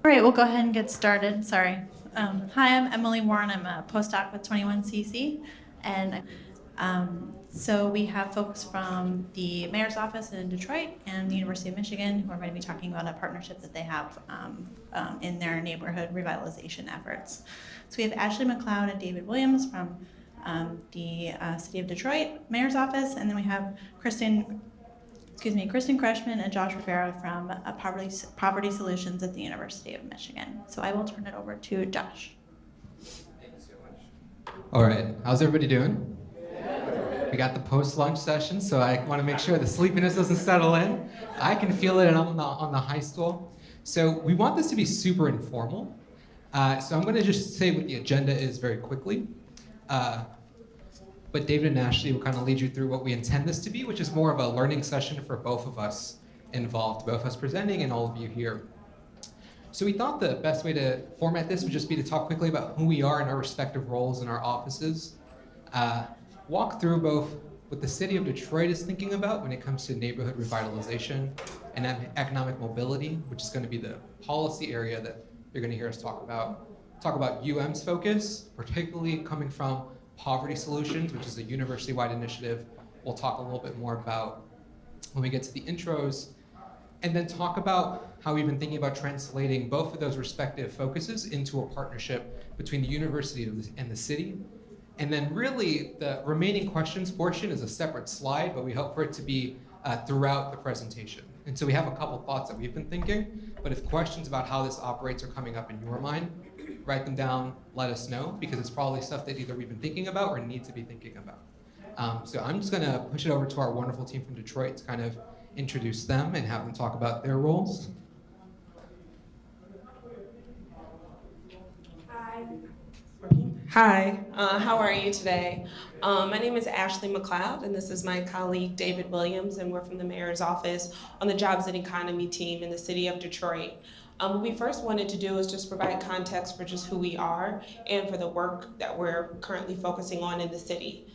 All right, we'll go ahead and get started. Sorry. Hi, I'm Emily Warren. I'm a postdoc with 21CC. And so we have folks from the mayor's office in Detroit and the University of Michigan who are going to be talking about a partnership that they have in their neighborhood revitalization efforts. So we have Ashley McLeod and David Williams from the City of Detroit mayor's office, and then we have Kristen Kerecman and Josh Rivera from Poverty Solutions at the University of Michigan. So I will turn it over to Josh. Thank you so much. All right, how's everybody doing? We got the post-lunch session, so I want to make sure the sleepiness doesn't settle in. I can feel it on the high stool. So we want this to be super informal. So I'm going to just say what the agenda is very quickly. But David and Ashley will kind of lead you through what we intend this to be, which is more of a learning session for both of us involved, both us presenting and all of you here. So we thought the best way to format this would just be to talk quickly about who we are in our respective roles in our offices, walk through both what the city of Detroit is thinking about when it comes to neighborhood revitalization and economic mobility, which is going to be the policy area that you're going to hear us talk about UM's focus, particularly coming from Poverty Solutions, which is a university-wide initiative we'll talk a little bit more about when we get to the intros, and then talk about how we've been thinking about translating both of those respective focuses into a partnership between the university and the city. And then really the remaining questions portion is a separate slide, but we hope for it to be throughout the presentation. And so we have a couple thoughts that we've been thinking, but if questions about how this operates are coming up in your mind, write them down, let us know, because it's probably stuff that either we've been thinking about or need to be thinking about. So I'm just gonna push it over to our wonderful team from Detroit to kind of introduce them and have them talk about their roles. Hi, how are you today? My name is Ashley McLeod, and this is my colleague David Williams, and we're from the mayor's office on the Jobs and Economy team in the city of Detroit. What we first wanted to do is just provide context for just who we are and for the work that we're currently focusing on in the city.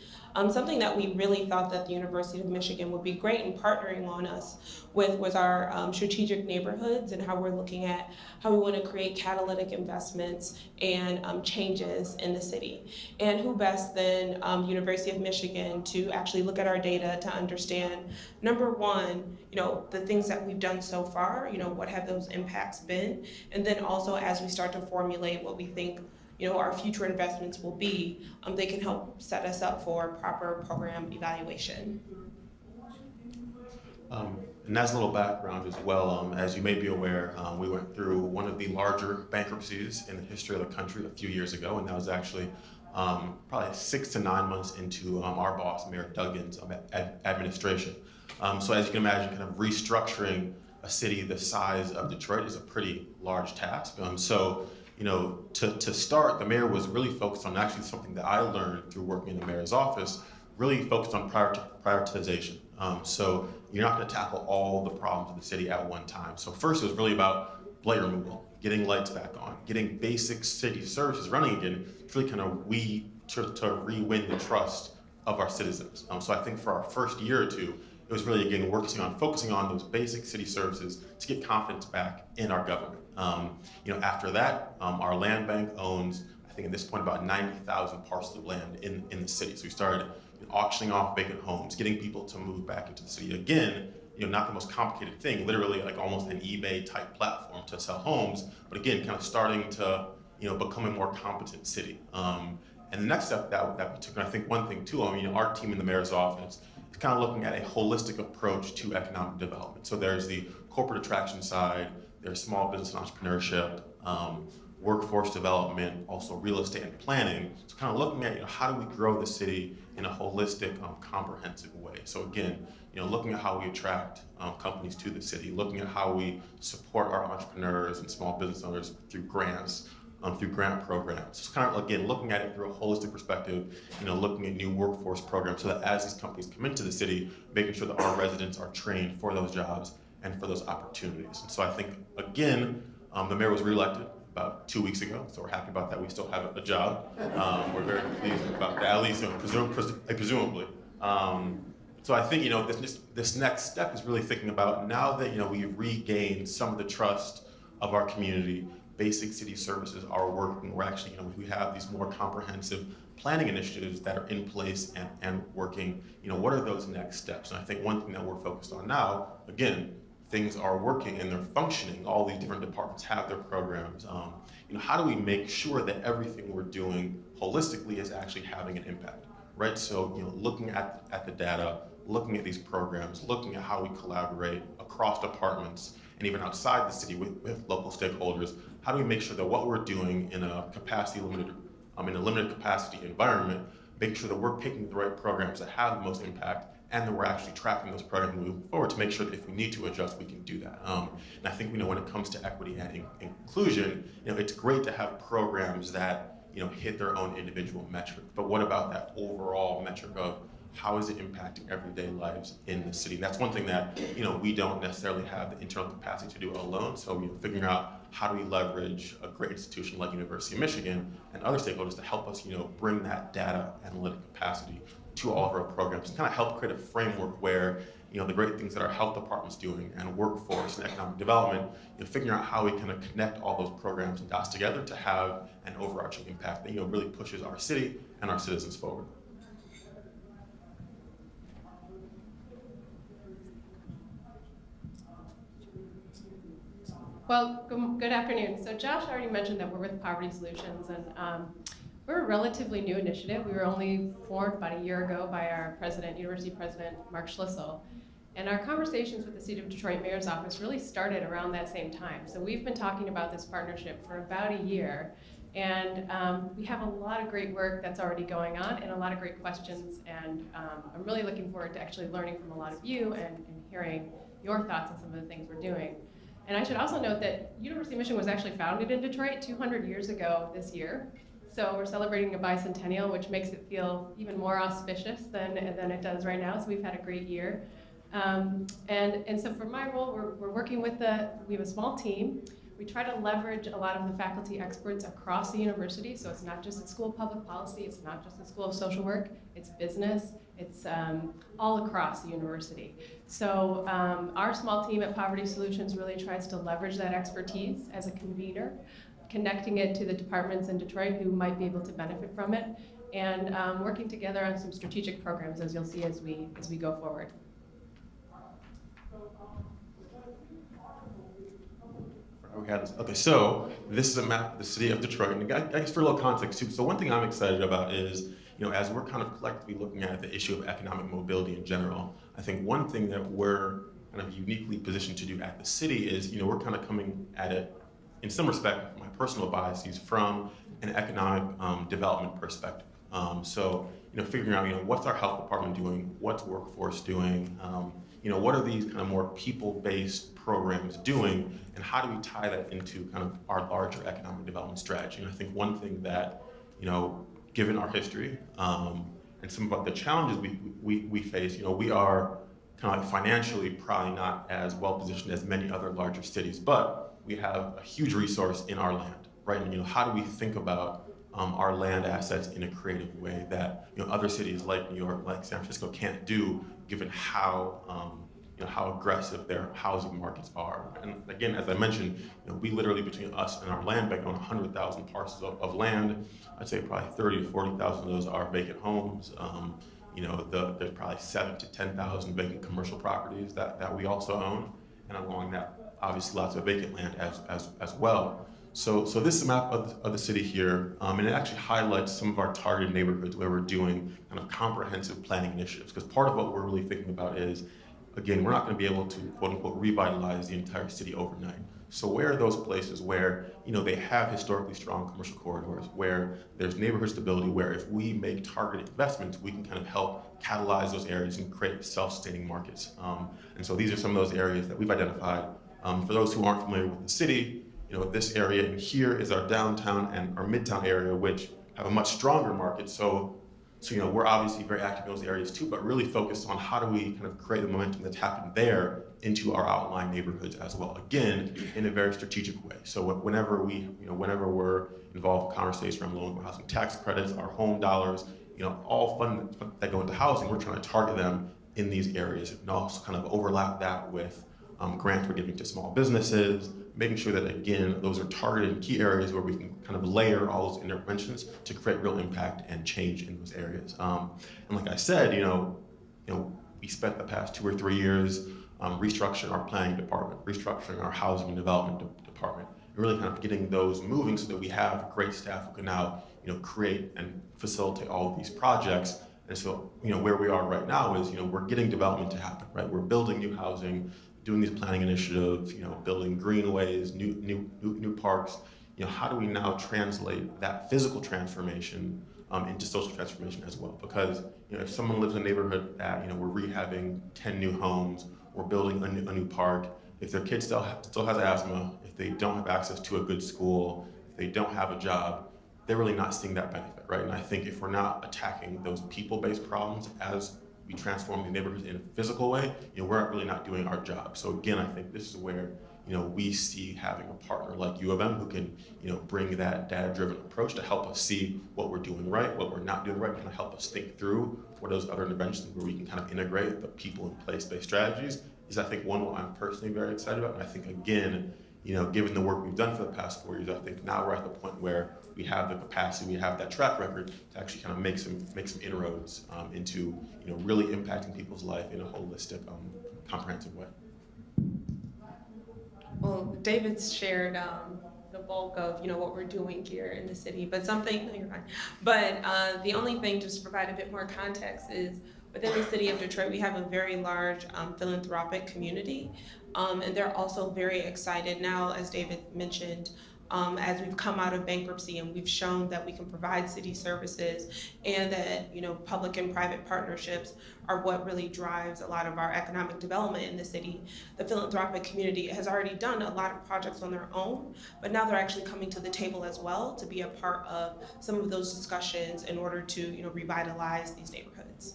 Something that we really thought that the University of Michigan would be great in partnering on us with was our strategic neighborhoods and how we're looking at how we want to create catalytic investments and changes in the city. And who best than University of Michigan to actually look at our data to understand, number one, the things that we've done so far, what have those impacts been? And then also as we start to formulate what we think our future investments will be, they can help set us up for proper program evaluation. And as a little background as well, as you may be aware, we went through one of the larger bankruptcies in the history of the country a few years ago, and that was actually probably 6 to 9 months into our boss, Mayor Duggan's administration. So as you can imagine, kind of restructuring a city the size of Detroit is a pretty large task. To start, the mayor was really focused on actually something that I learned through working in the mayor's office, really focused on prioritization. So you're not going to tackle all the problems of the city at one time. So first it was really about blight removal, getting lights back on, getting basic city services running again, to really kind of to re-win the trust of our citizens. So I think for our first year or two, it was really, again, focusing on those basic city services to get confidence back in our government. After that, our land bank owns, I think at this point, about 90,000 parcels of land in the city. So we started auctioning off vacant homes, getting people to move back into the city. Again, not the most complicated thing, literally like almost an eBay type platform to sell homes, but again, kind of starting to, become a more competent city. And the next step that we took, and I think one thing too, our team in the mayor's office is kind of looking at a holistic approach to economic development. So there's the corporate attraction side, there's small business and entrepreneurship, workforce development, also real estate and planning. So kind of looking at how do we grow the city in a holistic, comprehensive way. So again, looking at how we attract companies to the city, looking at how we support our entrepreneurs and small business owners through grants, through grant programs. Just kind of, again, looking at it through a holistic perspective, looking at new workforce programs so that as these companies come into the city, making sure that our residents are trained for those jobs and for those opportunities. And so I think, again, the mayor was reelected about 2 weeks ago, so we're happy about that. We still have a job. We're very pleased about that, at least presumably. So I think this next step is really thinking about now that we've regained some of the trust of our community, basic city services are working. We're actually, we have these more comprehensive planning initiatives that are in place and working. What are those next steps? And I think one thing that we're focused on now, again, things are working and they're functioning. All these different departments have their programs. How do we make sure that everything we're doing holistically is actually having an impact, right? So, looking at the data, looking at these programs, looking at how we collaborate across departments and even outside the city with local stakeholders. How do we make sure that what we're doing in a limited capacity environment, making sure that we're picking the right programs that have the most impact, and that we're actually tracking those programs moving forward to make sure that if we need to adjust, we can do that. And I think when it comes to equity and inclusion, it's great to have programs that hit their own individual metric. But what about that overall metric of how is it impacting everyday lives in the city? And that's one thing that we don't necessarily have the internal capacity to do alone. So figuring out how do we leverage a great institution like University of Michigan and other stakeholders to help us bring that data analytic capacity to all of our programs and kind of help create a framework where the great things that our health department's doing and workforce and economic development, figuring out how we kind of connect all those programs and dots together to have an overarching impact that really pushes our city and our citizens forward. Well, good afternoon. So Josh already mentioned that we're with Poverty Solutions, and we're a relatively new initiative. We were only formed about a year ago by our president, University President Mark Schlissel. And our conversations with the City of Detroit Mayor's Office really started around that same time. So we've been talking about this partnership for about a year. And we have a lot of great work that's already going on and a lot of great questions. And I'm really looking forward to actually learning from a lot of you and hearing your thoughts on some of the things we're doing. And I should also note that University of Michigan was actually founded in Detroit 200 years ago this year. So we're celebrating a bicentennial, which makes it feel even more auspicious than it does right now. So we've had a great year. And so for my role, we're working with we have a small team. We try to leverage a lot of the faculty experts across the university. So it's not just the School of Public Policy, it's not just the School of Social Work, it's business, it's all across the university. So our small team at Poverty Solutions really tries to leverage that expertise as a convener, connecting it to the departments in Detroit who might be able to benefit from it, and working together on some strategic programs, as you'll see as we go forward. Okay, so this is a map of the city of Detroit, and I guess for a little context too. So one thing I'm excited about is, as we're kind of collectively looking at the issue of economic mobility in general, I think one thing that we're kind of uniquely positioned to do at the city is, we're kind of coming at it, in some respect, my personal biases, from an economic development perspective. So, figuring out, what's our health department doing, what's workforce doing, what are these kind of more people-based programs doing, and how do we tie that into kind of our larger economic development strategy? And I think one thing that, given our history and some of the challenges we face, we are kind of like financially probably not as well positioned as many other larger cities, but we have a huge resource in our land, right? And how do we think about our land assets in a creative way that other cities like New York, like San Francisco can't do, given how how aggressive their housing markets are. And again, as I mentioned, we literally, between us and our land bank, own 100,000 parcels of land. I'd say probably 30 to 40,000 of those are vacant homes. There's probably 7 to 10,000 vacant commercial properties that we also own, and along that, obviously lots of vacant land as well. So this is a map of the city here, and it actually highlights some of our targeted neighborhoods where we're doing kind of comprehensive planning initiatives. Because part of what we're really thinking about is, again, we're not going to be able to, quote unquote, revitalize the entire city overnight. So where are those places where, they have historically strong commercial corridors, where there's neighborhood stability, where if we make targeted investments, we can kind of help catalyze those areas and create self-sustaining markets. And so these are some of those areas that we've identified. For those who aren't familiar with the city, this area in here is our downtown and our midtown area, which have a much stronger market. So we're obviously very active in those areas too, but really focused on how do we kind of create the momentum that's happened there into our outlying neighborhoods as well. Again, in a very strategic way. So whenever we're involved in conversation around low-income housing tax credits, our home dollars, all funds that go into housing, we're trying to target them in these areas and also kind of overlap that with grants we're giving to small businesses, making sure that, again, those are targeted in key areas where we can kind of layer all those interventions to create real impact and change in those areas. And like I said, we spent the past 2 or 3 years restructuring our planning department, restructuring our housing and development department, and really kind of getting those moving so that we have great staff who can now, create and facilitate all of these projects. And so, where we are right now is, we're getting development to happen, right? We're building new housing, doing these planning initiatives, building greenways, new parks. How do we now translate that physical transformation into social transformation as well? Because if someone lives in a neighborhood that we're rehabbing 10 new homes, we're building a new park, if their kid still has asthma, if they don't have access to a good school, if they don't have a job, they're really not seeing that benefit, right? And I think if we're not attacking those people-based problems as we transform the neighborhoods in a physical way, we're really not doing our job. So again, I think this is where we see having a partner like U of M who can bring that data-driven approach to help us see what we're doing right, what we're not doing right, kind of help us think through what those other interventions where we can kind of integrate the people and place-based strategies is, I think, one what I'm personally very excited about. And I think, again, given the work we've done for the past 4 years, I think now we're at the point where we have the capacity, we have that track record to actually kind of make some inroads into really impacting people's life in a holistic, comprehensive way. Well, David's shared the bulk of what we're doing here in the city, but no, you're fine. But the only thing, just to provide a bit more context, is within the city of Detroit, we have a very large philanthropic community, and they're also very excited now, as David mentioned, as we've come out of bankruptcy and we've shown that we can provide city services and that public and private partnerships are what really drives a lot of our economic development in the city. The philanthropic community has already done a lot of projects on their own, but now they're actually coming to the table as well to be a part of some of those discussions in order to revitalize these neighborhoods.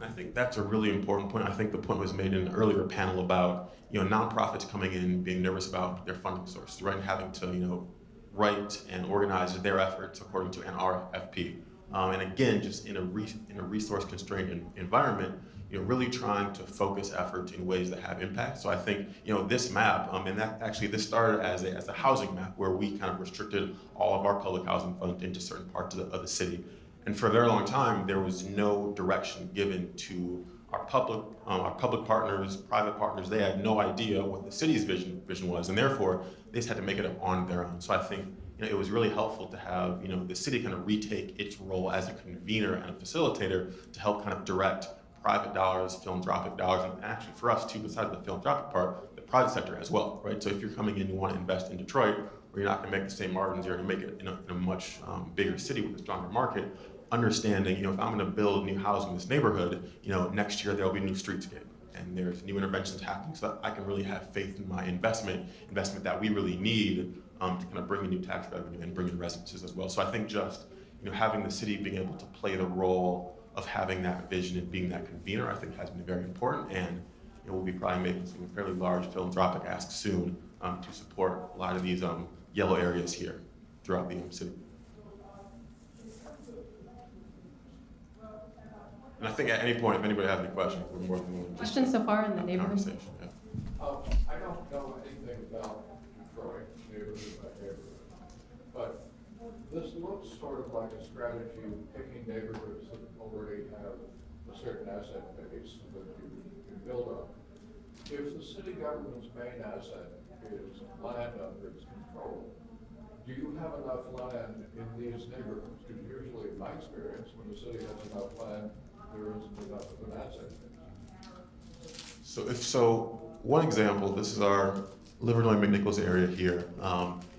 I think that's a really important point. I think the point was made in an earlier panel about nonprofits coming in, being nervous about their funding sources, right, and having to write and organize their efforts according to an RFP. And again, just in a resource-constrained environment, really trying to focus efforts in ways that have impact. So I think this map, and that actually this started as a housing map where we kind of restricted all of our public housing funds into certain parts of the city. And for a very long time, there was no direction given to our public partners, private partners. They had no idea what the city's vision was, and therefore they just had to make it up on their own. So I think it was really helpful to have the city kind of retake its role as a convener and a facilitator to help kind of direct private dollars, philanthropic dollars, and actually for us too, besides the philanthropic part, the private sector as well, right? So if you're coming in and you want to invest in Detroit, where you're not going to make the same margins, you're going to make it in a much bigger city with a stronger market. Understanding, if I'm going to build new housing in this neighborhood, next year there'll be new streetscape and there's new interventions happening, so that I can really have faith in my investment that we really need to kind of bring in new tax revenue and bring in residences as well. So I think just having the city being able to play the role of having that vision and being that convener, I think has been very important, and we'll be probably making some fairly large philanthropic asks soon to support a lot of these yellow areas here throughout the city. And I think at any point, if anybody has any questions, we're more than willing to Questions so far in the neighborhood? conversation. Yeah. I don't know anything about Detroit, neighborhood by neighborhood, but this looks sort of like a strategy of picking neighborhoods that already have a certain asset base that you build on. If the city government's main asset is land under its control, do you have enough land in these neighborhoods? Because usually, in my experience, when the city has enough land, there isn't enough of an asset base. So one example, this is our Livernois McNichols area here.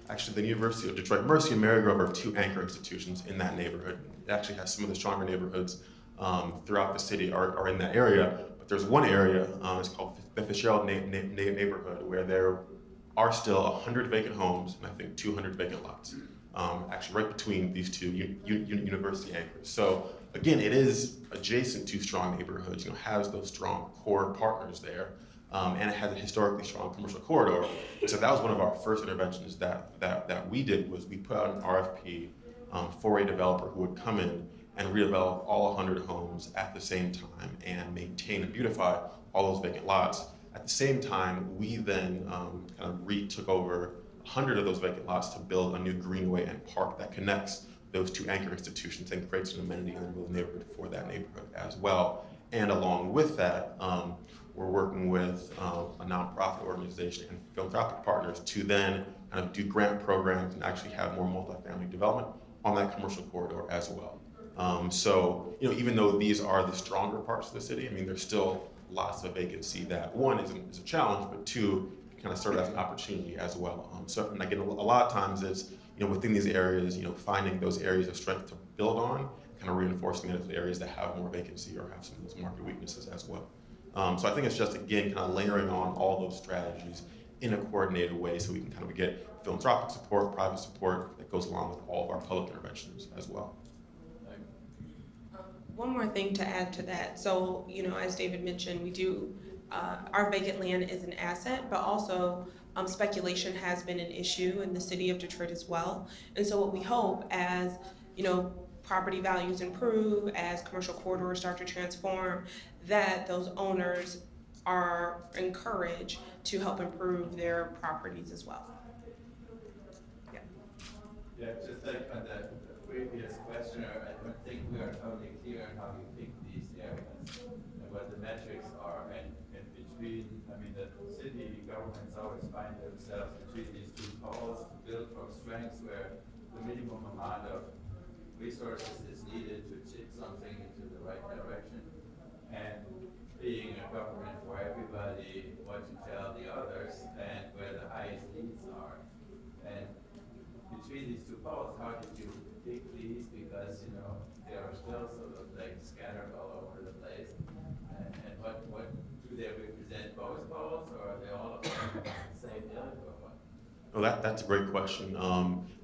Actually, the University of Detroit, Mercy and Marygrove are two anchor institutions in that neighborhood. It actually has some of the stronger neighborhoods throughout the city are in that area. But there's one area, it's called the Fitzgerald neighborhood, where there are still 100 vacant homes and I think 200 vacant lots. Actually right between these two university anchors. So again, it is adjacent to strong neighborhoods, has those strong core partners there, and it has a historically strong commercial corridor. So that was one of our first interventions that we did, was we put out an RFP for a developer who would come in and redevelop all 100 homes at the same time and maintain and beautify all those vacant lots At the same time, we then kind of retook over 100 of those vacant lots to build a new greenway and park that connects those two anchor institutions and creates an amenity in the neighborhood for that neighborhood as well. And along with that, we're working with a nonprofit organization and philanthropic partners to then kind of do grant programs and actually have more multifamily development on that commercial corridor as well. So, even though these are the stronger parts of the city, I mean, there's still lots of vacancy that one is a challenge, but two kind of serve as an opportunity as well. So, and again, a lot of times it's, within these areas, finding those areas of strength to build on, kind of reinforcing those areas that have more vacancy or have some of those market weaknesses as well. So I think it's just, again, kind of layering on all those strategies in a coordinated way so we can kind of get philanthropic support, private support that goes along with all of our public interventions as well. One more thing to add to that. So, as David mentioned, we do, our vacant land is an asset, but also speculation has been an issue in the city of Detroit as well. And so what we hope as, property values improve, as commercial corridors start to transform, that those owners are encouraged to help improve their properties as well. Yeah, just like on the previous questioner, I don't think we are totally clear on how you pick these areas and what the metrics are. And between, the city governments always find themselves between these two poles to build from strengths where the minimum amount of resources is needed to tip something into the right direction. And being a government for everybody, what to tell the others, and where the highest needs are. And between these two poles, how did you pick these? Because, they are still sort of like scattered all over the place. And what do they represent, both poles, or are they all of them the same ilk, or what? Well, that's a great question,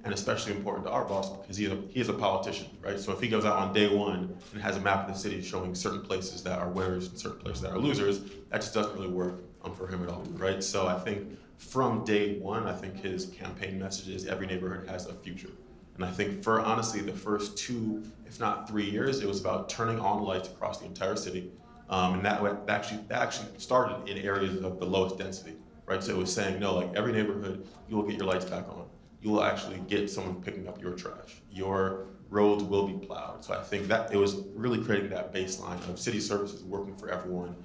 and especially important to our boss because he is a politician, right? So if he goes out on day one and has a map of the city showing certain places that are winners and certain places that are losers, that just doesn't really work for him at all, right? So I think from day one, I think his campaign message is every neighborhood has a future. And I think for honestly the first 2, if not 3 years, it was about turning on lights across the entire city, and that actually started in areas of the lowest density. Right, so it was saying, no, like every neighborhood, you will get your lights back on. You will actually get someone picking up your trash. Your roads will be plowed. So I think that it was really creating that baseline of city services working for everyone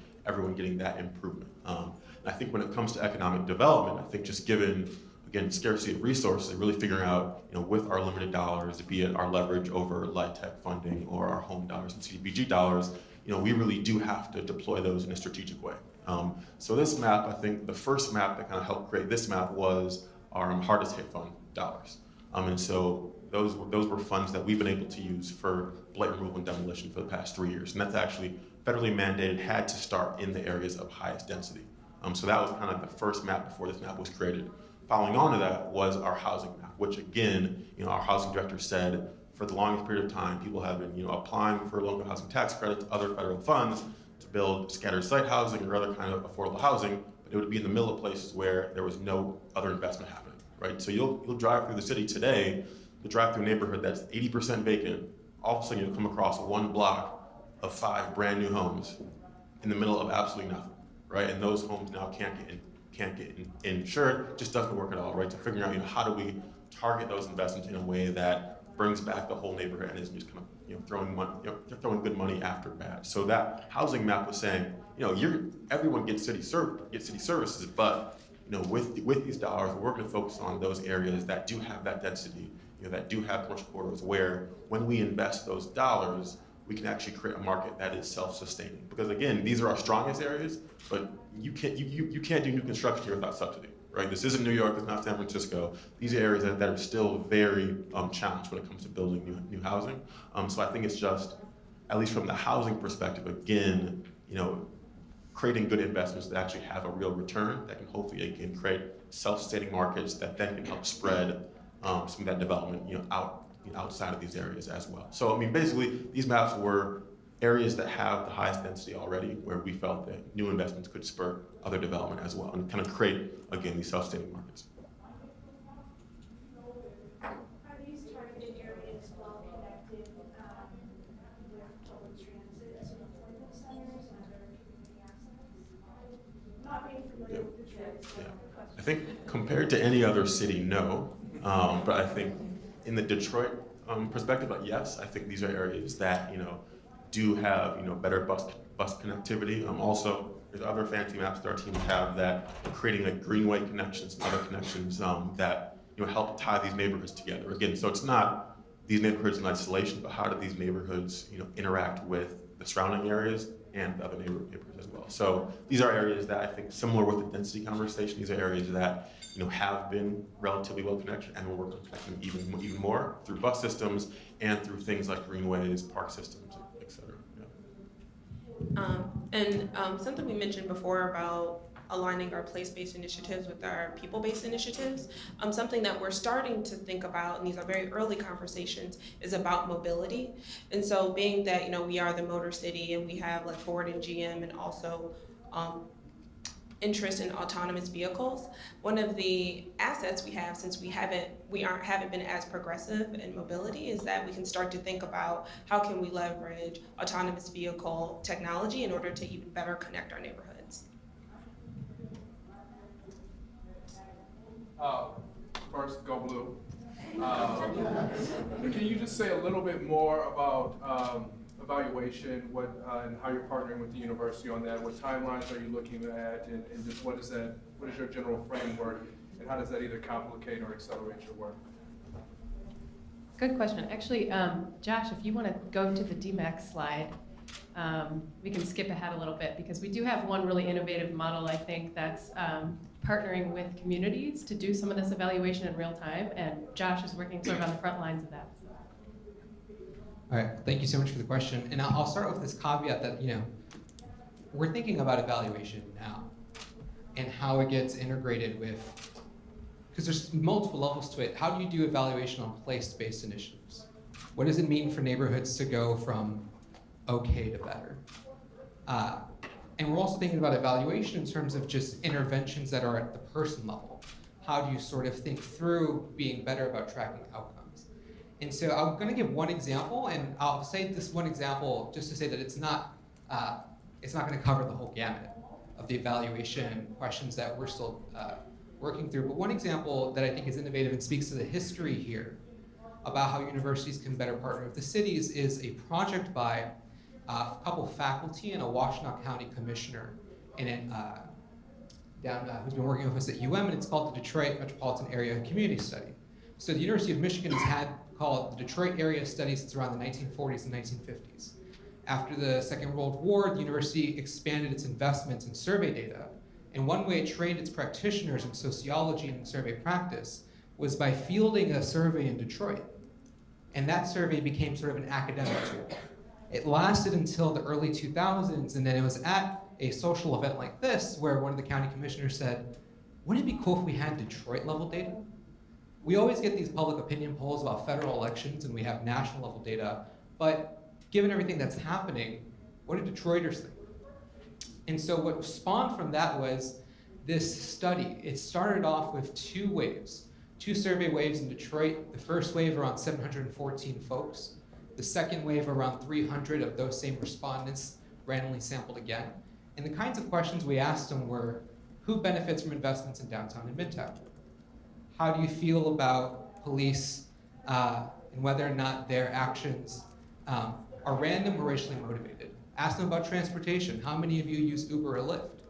getting that improvement. And I think when it comes to economic development, I think just given, again, scarcity of resources, really figuring out, with our limited dollars, be it our leverage over LIHTC funding or our home dollars and CDBG dollars, we really do have to deploy those in a strategic way. So this map, I think the first map that kind of helped create this map was our hardest hit fund dollars. And so those were funds that we've been able to use for blight removal and demolition for the past 3 years. And that's actually federally mandated, had to start in the areas of highest density. So that was kind of the first map before this map was created. Following on to that was our housing map, which again, our housing director said for the longest period of time, people have been, applying for local housing tax credits, other federal funds, to build scattered site housing or other kind of affordable housing, but it would be in the middle of places where there was no other investment happening, right? So you'll drive through the city today, you'll drive through a neighborhood that's 80% vacant, all of a sudden you'll come across one block of 5 brand new homes in the middle of absolutely nothing, right? And those homes now can't get insured, just doesn't work at all, right? So figuring out, how do we target those investments in a way that brings back the whole neighborhood and isn't just kind of throwing good money after bad. So that housing map was saying, everyone gets city services, but with these dollars, we're going to focus on those areas that do have that density, that do have commercial corridors, where when we invest those dollars, we can actually create a market that is self-sustaining. Because again, these are our strongest areas, but you can't do new construction here without subsidy. Right? This isn't New York, it's not San Francisco. These are areas that are still very challenged when it comes to building new housing. So I think it's just, at least from the housing perspective, again, creating good investments that actually have a real return that can hopefully, again, create self-sustaining markets that then can help spread some of that development, outside of these areas as well. So basically, these maps were areas that have the highest density already, where we felt that new investments could spur other development as well and kind of create, again, these self-sustaining markets. Are these targeted areas well connected with public transit, appointment centers, and other community assets? Not being think compared to any other city, no. But I think in the Detroit perspective, yes, I think these are areas that do have better bus connectivity. Also, there's other fancy maps that our teams have that are creating like greenway connections and other connections that help tie these neighborhoods together. Again, so it's not these neighborhoods in isolation, but how do these neighborhoods interact with the surrounding areas and the other neighborhoods as well. So these are areas that I think, similar with the density conversation, these are areas that have been relatively well connected, and we'll work on connecting even more through bus systems and through things like greenways, park systems, et cetera. Something we mentioned before about aligning our place-based initiatives with our people-based initiatives, something that we're starting to think about, and these are very early conversations, is about mobility. And so being that we are the motor city and we have like Ford and GM and also interest in autonomous vehicles, one of the assets we have, since we haven't been as progressive in mobility, is that we can start to think about how can we leverage autonomous vehicle technology in order to even better connect our neighborhoods. First, go blue. Can you just say a little bit more about evaluation, and how you're partnering with the university on that? What timelines are you looking at, and just what is your general framework, and how does that either complicate or accelerate your work? Good question. Actually, Josh, if you want to go to the DMAX slide, we can skip ahead a little bit, because we do have one really innovative model, I think, that's partnering with communities to do some of this evaluation in real time, and Josh is working sort of on the front lines of that. All right, thank you so much for the question. And I'll start with this caveat that, we're thinking about evaluation now and how it gets integrated with, because there's multiple levels to it. How do you do evaluation on place-based initiatives? What does it mean for neighborhoods to go from okay to better? And we're also thinking about evaluation in terms of just interventions that are at the person level. How do you sort of think through being better about tracking outcomes? And so I'm going to give one example, and I'll say this one example just to say that it's not going to cover the whole gamut of the evaluation questions that we're still working through. But one example that I think is innovative and speaks to the history here about how universities can better partner with the cities is a project by a couple of faculty and a Washtenaw County commissioner who's been working with us at UM, and it's called the Detroit Metropolitan Area Community Study. So the University of Michigan has had called the Detroit Area Study since around the 1940s and 1950s. After the Second World War, the university expanded its investments in survey data, and one way it trained its practitioners in sociology and survey practice was by fielding a survey in Detroit. And that survey became sort of an academic tool. It lasted until the early 2000s, and then it was at a social event like this where one of the county commissioners said, wouldn't it be cool if we had Detroit level data? We always get these public opinion polls about federal elections, and we have national level data, but given everything that's happening, what do Detroiters think? And so what spawned from that was this study. It started off with two survey waves in Detroit. The first wave around 714 folks. The second wave around 300 of those same respondents randomly sampled again. And the kinds of questions we asked them were, who benefits from investments in downtown and midtown? How do you feel about police and whether or not their actions are random or racially motivated? Ask them about transportation. How many of you use Uber or Lyft?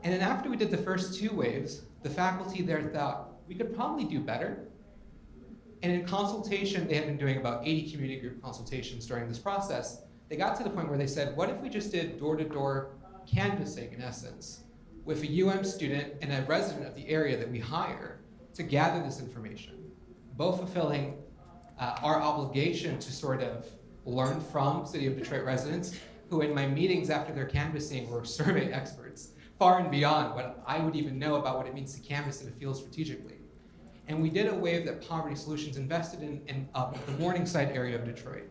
And then after we did the first two waves, the faculty there thought, we could probably do better. And in consultation, they had been doing about 80 community group consultations during this process. They got to the point where they said, what if we just did door-to-door canvassing, in essence, with a UM student and a resident of the area that we hire to gather this information, both fulfilling our obligation to sort of learn from City of Detroit residents, who in my meetings after their canvassing were survey experts, far and beyond what I would even know about what it means to canvass in a field strategically. And we did a wave that Poverty Solutions invested in the Morningside area of Detroit.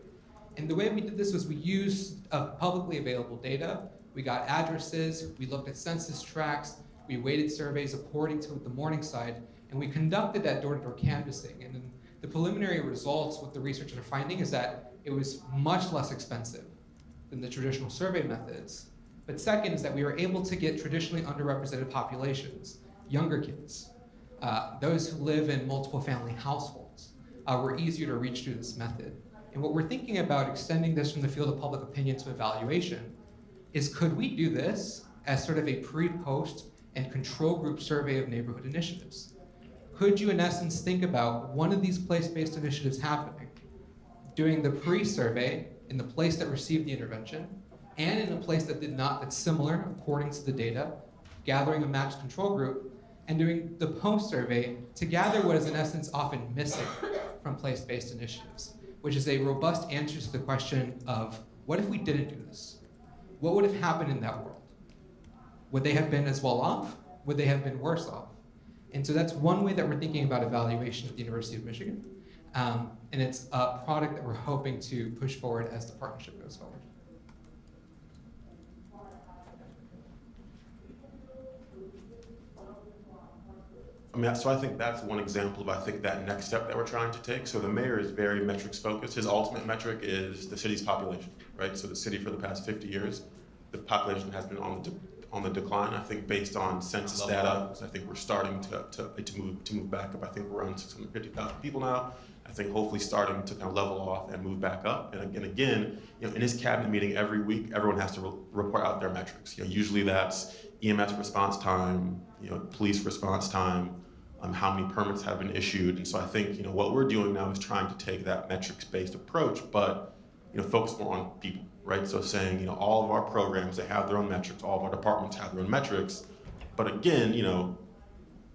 And the way we did this was we used publicly available data. We got addresses, we looked at census tracts, we weighted surveys according to the Morningside, and we conducted that door-to-door canvassing. And then the preliminary results, what the researchers are finding is that it was much less expensive than the traditional survey methods. But second is that we were able to get traditionally underrepresented populations, younger kids, those who live in multiple family households were easier to reach through this method. And what we're thinking about extending this from the field of public opinion to evaluation is, could we do this as sort of a pre-post and control group survey of neighborhood initiatives? Could you, in essence, think about one of these place-based initiatives happening, doing the pre-survey in the place that received the intervention, and in a place that did not, that's similar according to the data, gathering a matched control group, and doing the post-survey to gather what is in essence often missing from place-based initiatives, which is a robust answer to the question of, what if we didn't do this? What would have happened in that world? Would they have been as well off? Would they have been worse off? And so that's one way that we're thinking about evaluation at the University of Michigan. And it's a product that we're hoping to push forward as the partnership goes forward. So I think that's one example of, I think, that next step that we're trying to take. So the mayor is very metrics focused. His ultimate metric is the city's population, right? So the city for the past 50 years, the population has been on the decline. I think based on census data, I think we're starting to move back up. I think we're around 650,000 people now. I think hopefully starting to kind of level off and move back up. And again, in his cabinet meeting every week, everyone has to report out their metrics. Usually that's EMS response time, police response time, how many permits have been issued. And so I think what we're doing now is trying to take that metrics-based approach, but focus more on people, right? So saying all of our programs, they have their own metrics, all of our departments have their own metrics, but again,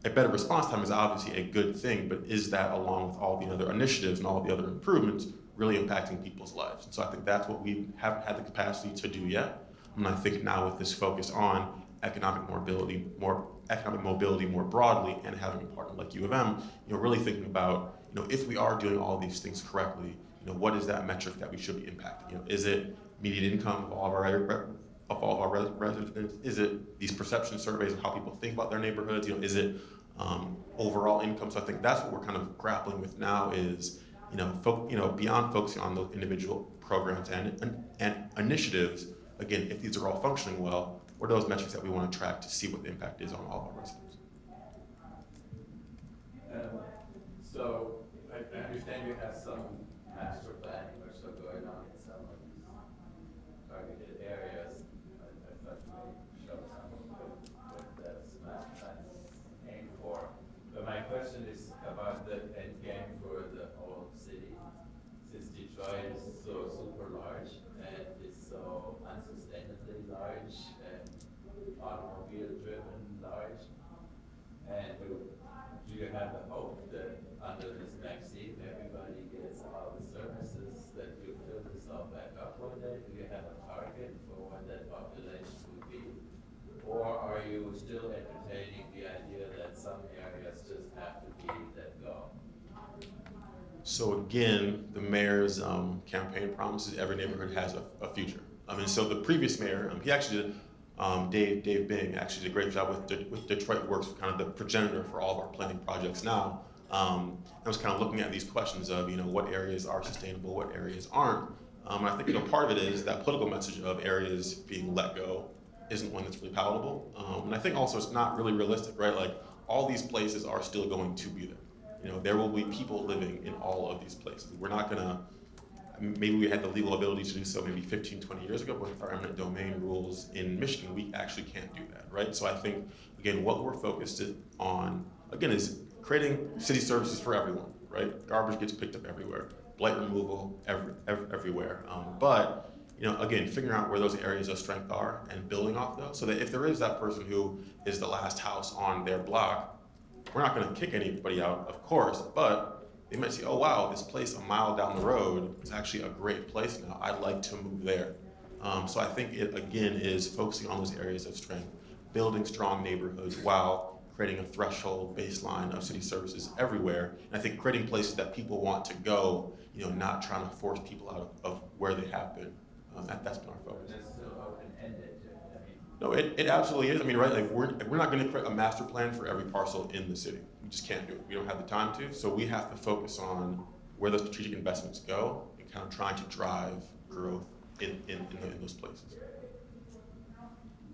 a better response time is obviously a good thing, but is that, along with all the other initiatives and all the other improvements, really impacting people's lives? And so I think that's what we haven't had the capacity to do yet. And I think now with this focus on economic mobility more broadly, and having a partner like U of M, really thinking about, if we are doing all these things correctly, what is that metric that we should be impacting? Is it median income of all of our residents? Is it these perception surveys of how people think about their neighborhoods? Is it overall income? So I think that's what we're kind of grappling with now is, beyond focusing on those individual programs and initiatives, again, if these are all functioning well, what are those metrics that we want to track to see what the impact is on all of our residents? So I understand you have some master planning or so going on in some of these targeted areas. I thought you may show some of what that master plan aimed for. But my question is about the end game for the whole city. Since Detroit is so super large and is so unsustainably large and automobile driven large, and do you have the hope that under this vaccine everybody gets all the services, that you fill this all back up one day? Do you have a target for what that population would be? Or are you still entertaining the idea that some areas just have to be let go? So again, the mayor's campaign promises every neighborhood has a future. So the previous mayor, he actually did, Dave Bing actually did a great job with Detroit Works, kind of the progenitor for all of our planning projects now. I was kind of looking at these questions of, what areas are sustainable, what areas aren't. And I think, part of it is that political message of areas being let go isn't one that's really palatable. And I think also it's not really realistic, right? Like, all these places are still going to be there. There will be people living in all of these places. We're not gonna, maybe we had the legal ability to do so maybe 15, 20 years ago, but with our eminent domain rules in Michigan, we actually can't do that, right? So I think, again, what we're focused on, again, is creating city services for everyone, right? Garbage gets picked up everywhere, blight removal everywhere. But, again, figuring out where those areas of strength are and building off those, so that if there is that person who is the last house on their block, we're not gonna kick anybody out, of course, but they might say, oh wow, this place a mile down the road is actually a great place now. I'd like to move there. So I think it, again, is focusing on those areas of strength, building strong neighborhoods while creating a threshold baseline of city services everywhere. And I think creating places that people want to go, not trying to force people out of where they have been. That's been our focus. That's still open-ended. No, it absolutely is. Right? Like we're not going to create a master plan for every parcel in the city. We just can't do it. We don't have the time to. So we have to focus on where those strategic investments go and kind of trying to drive growth in those places.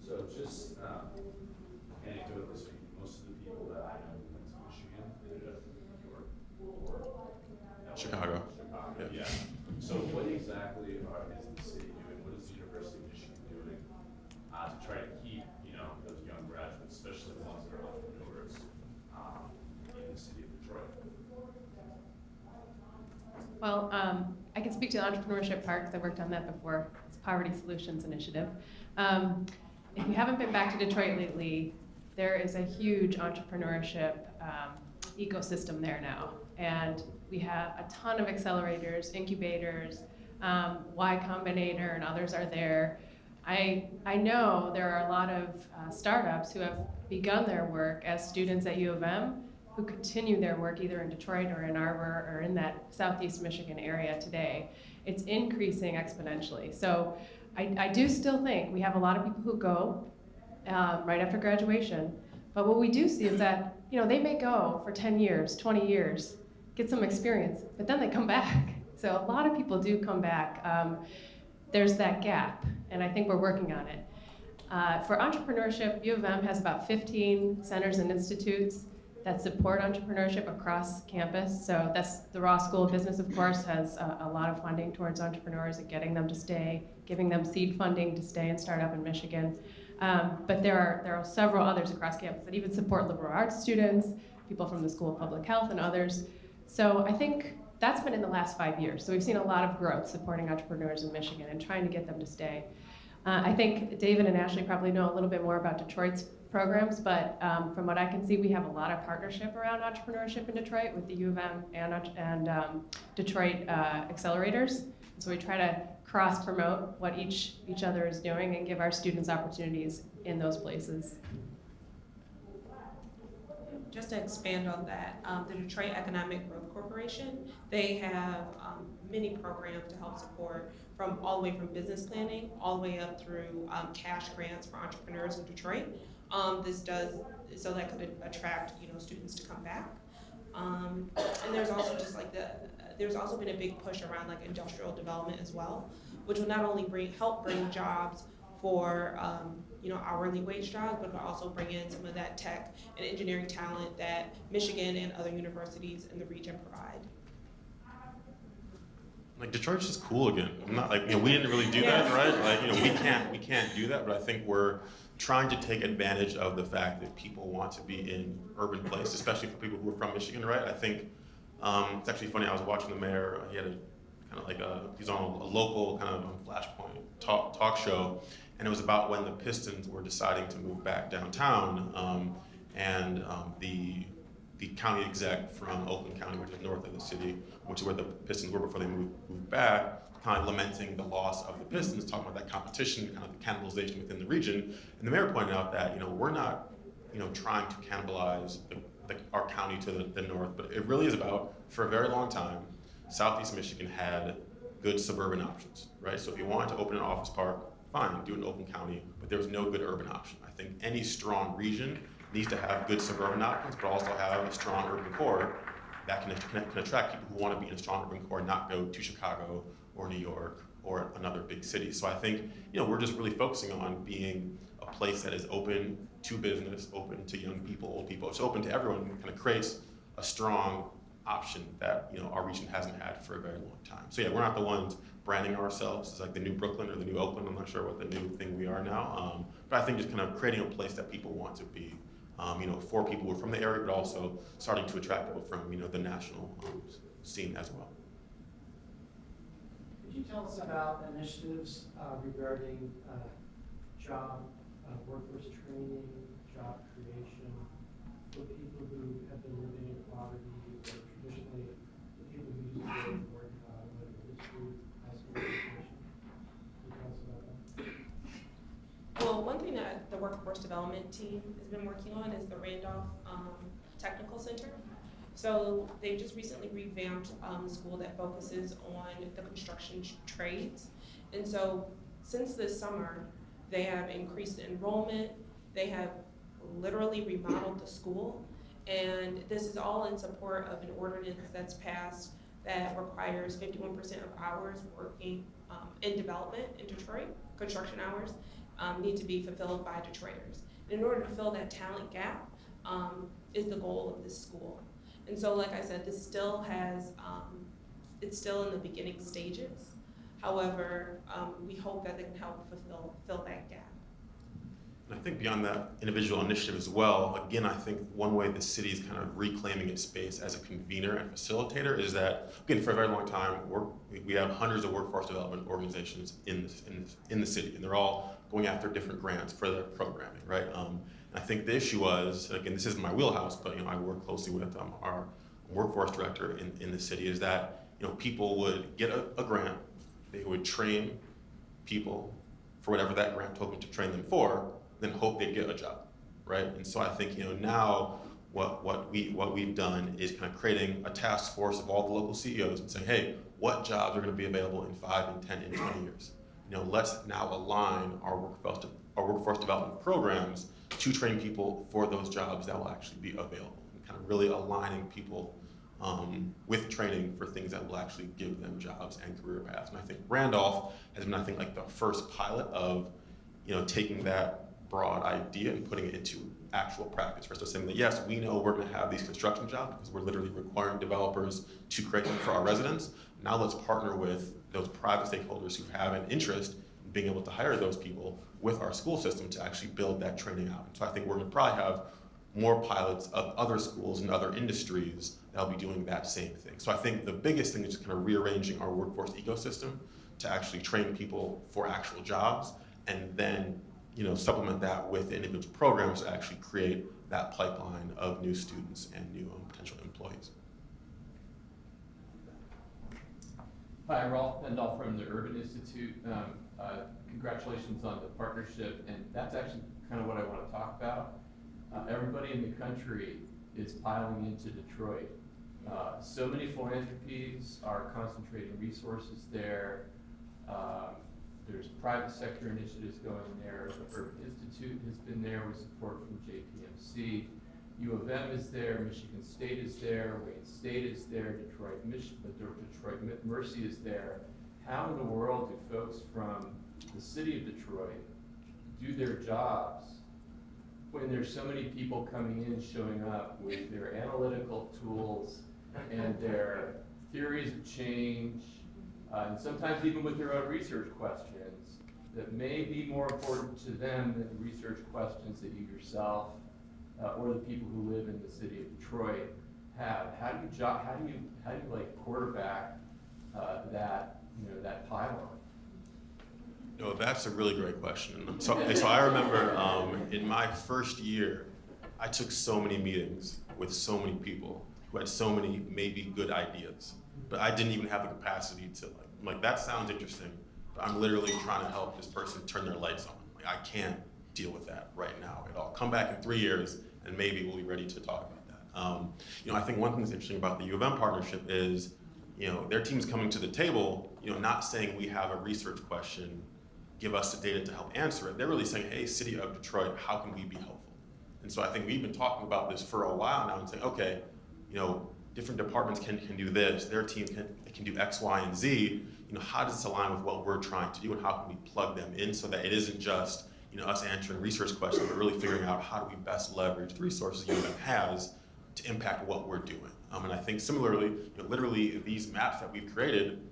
So just anecdotally speaking, most of the people Chicago. Yeah. So what exactly is the city doing? What is the University of Michigan doing to try to keep, those young graduates, especially the ones that are entrepreneurs, in the city of Detroit? Well, I can speak to the Entrepreneurship Park because I worked on that before. It's a Poverty Solutions Initiative. If you haven't been back to Detroit lately, there is a huge entrepreneurship ecosystem there now. And we have a ton of accelerators, incubators, Y Combinator and others are there. I know there are a lot of startups who have begun their work as students at U of M who continue their work either in Detroit or Ann Arbor or in that Southeast Michigan area today. It's increasing exponentially. So I do still think we have a lot of people who go right after graduation, but what we do see is that they may go for 10 years, 20 years, get some experience, but then they come back. So a lot of people do come back. There's that gap, and I think we're working on it. For entrepreneurship, U of M has about 15 centers and institutes that support entrepreneurship across campus. So that's the Ross School of Business, of course, has a lot of funding towards entrepreneurs and getting them to stay, giving them seed funding to stay and start up in Michigan. But there are several others across campus that even support liberal arts students, people from the School of Public Health and others. So I think that's been in the last 5 years. So we've seen a lot of growth supporting entrepreneurs in Michigan and trying to get them to stay. I think David and Ashley probably know a little bit more about Detroit's programs, but from what I can see, we have a lot of partnership around entrepreneurship in Detroit with the U of M and Detroit accelerators. So we try to cross-promote what each other is doing and give our students opportunities in those places. Just to expand on that, the Detroit Economic Growth Corporation, they have many programs to help support from all the way from business planning all the way up through cash grants for entrepreneurs in Detroit. This does so that could attract students to come back. And there's also there's also been a big push around like industrial development as well, which will not only help bring jobs for hourly wage jobs, but will also bring in some of that tech and engineering talent that Michigan and other universities in the region provide. Like Detroit's just cool again. I'm not like we didn't really do that, right? Like we can't do that, but I think we're trying to take advantage of the fact that people want to be in urban places, especially for people who are from Michigan, right? I think it's actually funny. I was watching the mayor. He had he's on a local kind of Flashpoint talk show, and it was about when the Pistons were deciding to move back downtown, and the county exec from Oakland County, which is north of the city, which is where the Pistons were before they moved back, kind of lamenting the loss of the Pistons, talking about that competition, kind of the cannibalization within the region. And the mayor pointed out that we're not trying to cannibalize our county to the north, but it really is about, for a very long time, Southeast Michigan had good suburban options, right? So if you wanted to open an office park, fine, do it in Oakland County, but there was no good urban option. I think any strong region needs to have good suburban options, but also have a strong urban core that can attract people who want to be in a strong urban core, not go to Chicago or New York or another big city. So I think we're just really focusing on being a place that is open to business, open to young people, old people. It's open to everyone, and kind of creates a strong option that our region hasn't had for a very long time. So yeah, we're not the ones branding ourselves as like the new Brooklyn or the new Oakland. I'm not sure what the new thing we are now, but I think just kind of creating a place that people want to be. For people who are from the area, but also starting to attract people from, the national scene as well. Could you tell us about initiatives regarding job, workforce training, job creation for people who have been living in poverty or traditionally the people who used to go to work, whether history, high school education? Could you tell us about that? Well, one thing that the workforce development team has been working on is the Randolph Technical Center. So they just recently revamped the school that focuses on the construction trades. And so since this summer, they have increased enrollment. They have literally remodeled the school. And this is all in support of an ordinance that's passed that requires 51% of hours working in development in Detroit, construction hours, need to be fulfilled by Detroiters. In order to fill that talent gap is the goal of this school. And so, like I said, this still has it's still in the beginning stages. However, we hope that it can help fill that gap. And I think beyond that individual initiative as well, again, I think one way the city is kind of reclaiming its space as a convener and facilitator is that, again, for a very long time, we have hundreds of workforce development organizations in the city, and they're all going after different grants for their programming, right? And I think the issue was, again, this isn't my wheelhouse, but I work closely with our workforce director in the city, is that people would get a grant, they would train people for whatever that grant told them to train them for, then hope they'd get a job, right? And so I think now what we've done is kind of creating a task force of all the local CEOs and saying, hey, what jobs are going to be available in 5 and 10 and 20 years? Let's now align our workforce development programs to train people for those jobs that will actually be available, and kind of really aligning people with training for things that will actually give them jobs and career paths. And I think Randolph has been, I think, like the first pilot of taking that broad idea and putting it into actual practice. So saying that, yes, we know we're going to have these construction jobs because we're literally requiring developers to create them for our residents. Now let's partner with those private stakeholders who have an interest in being able to hire those people with our school system to actually build that training out. And so I think we're going to probably have more pilots of other schools and other industries that'll be doing that same thing. So I think the biggest thing is just kind of rearranging our workforce ecosystem to actually train people for actual jobs, and then supplement that with individual programs to actually create that pipeline of new students and new potential employees. Hi, I'm Rolf Pendall from the Urban Institute. Congratulations on the partnership, and that's actually kind of what I want to talk about. Everybody in the country is piling into Detroit. So many philanthropies are concentrating resources there. There's private sector initiatives going there. The Urban Institute has been there with support from JPMC. U of M is there, Michigan State is there, Wayne State is there, Detroit Mercy is there. How in the world do folks from the city of Detroit do their jobs when there's so many people coming in, showing up with their analytical tools and their theories of change, and sometimes even with their own research questions that may be more important to them than the research questions that you yourself or the people who live in the city of Detroit have? How do you like quarterback that pylon? No, that's a really great question. So I remember in my first year, I took so many meetings with so many people who had so many maybe good ideas, but I didn't even have the capacity to like that sounds interesting, but I'm literally trying to help this person turn their lights on. Like, I can't deal with that right now at all. Come back in 3 years and maybe we'll be ready to talk about that. I think one thing that's interesting about the U of M partnership is, their team's coming to the table, not saying we have a research question, give us the data to help answer it. They're really saying, hey, City of Detroit, how can we be helpful? And so I think we've been talking about this for a while now and saying, okay, different departments can do this, their team can do X, Y, and Z. How does this align with what we're trying to do, and how can we plug them in so that it isn't just us answering research questions, but really figuring out how do we best leverage the resources U of M has to impact what we're doing. And I think similarly, literally these maps that we've created,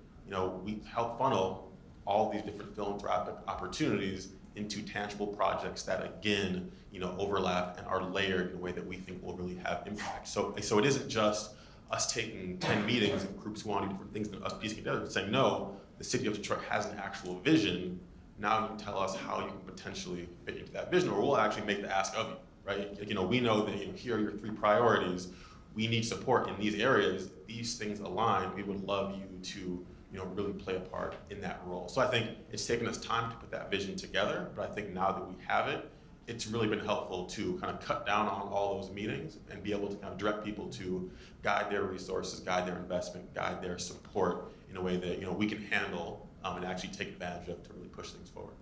we help funnel all these different philanthropic opportunities into tangible projects that again, overlap and are layered in a way that we think will really have impact. So it isn't just us taking 10 meetings of groups who want to do different things and us piecing together and saying, no, the city of Detroit has an actual vision. Now you can tell us how you can potentially fit into that vision, or we'll actually make the ask of you, right? We know that here are your 3 priorities. We need support in these areas. These things align. We would love you to really play a part in that role. So I think it's taken us time to put that vision together, but I think now that we have it, it's really been helpful to kind of cut down on all those meetings and be able to kind of direct people to guide their resources, guide their investment, guide their support in a way that we can handle and actually take advantage of to really push things forward.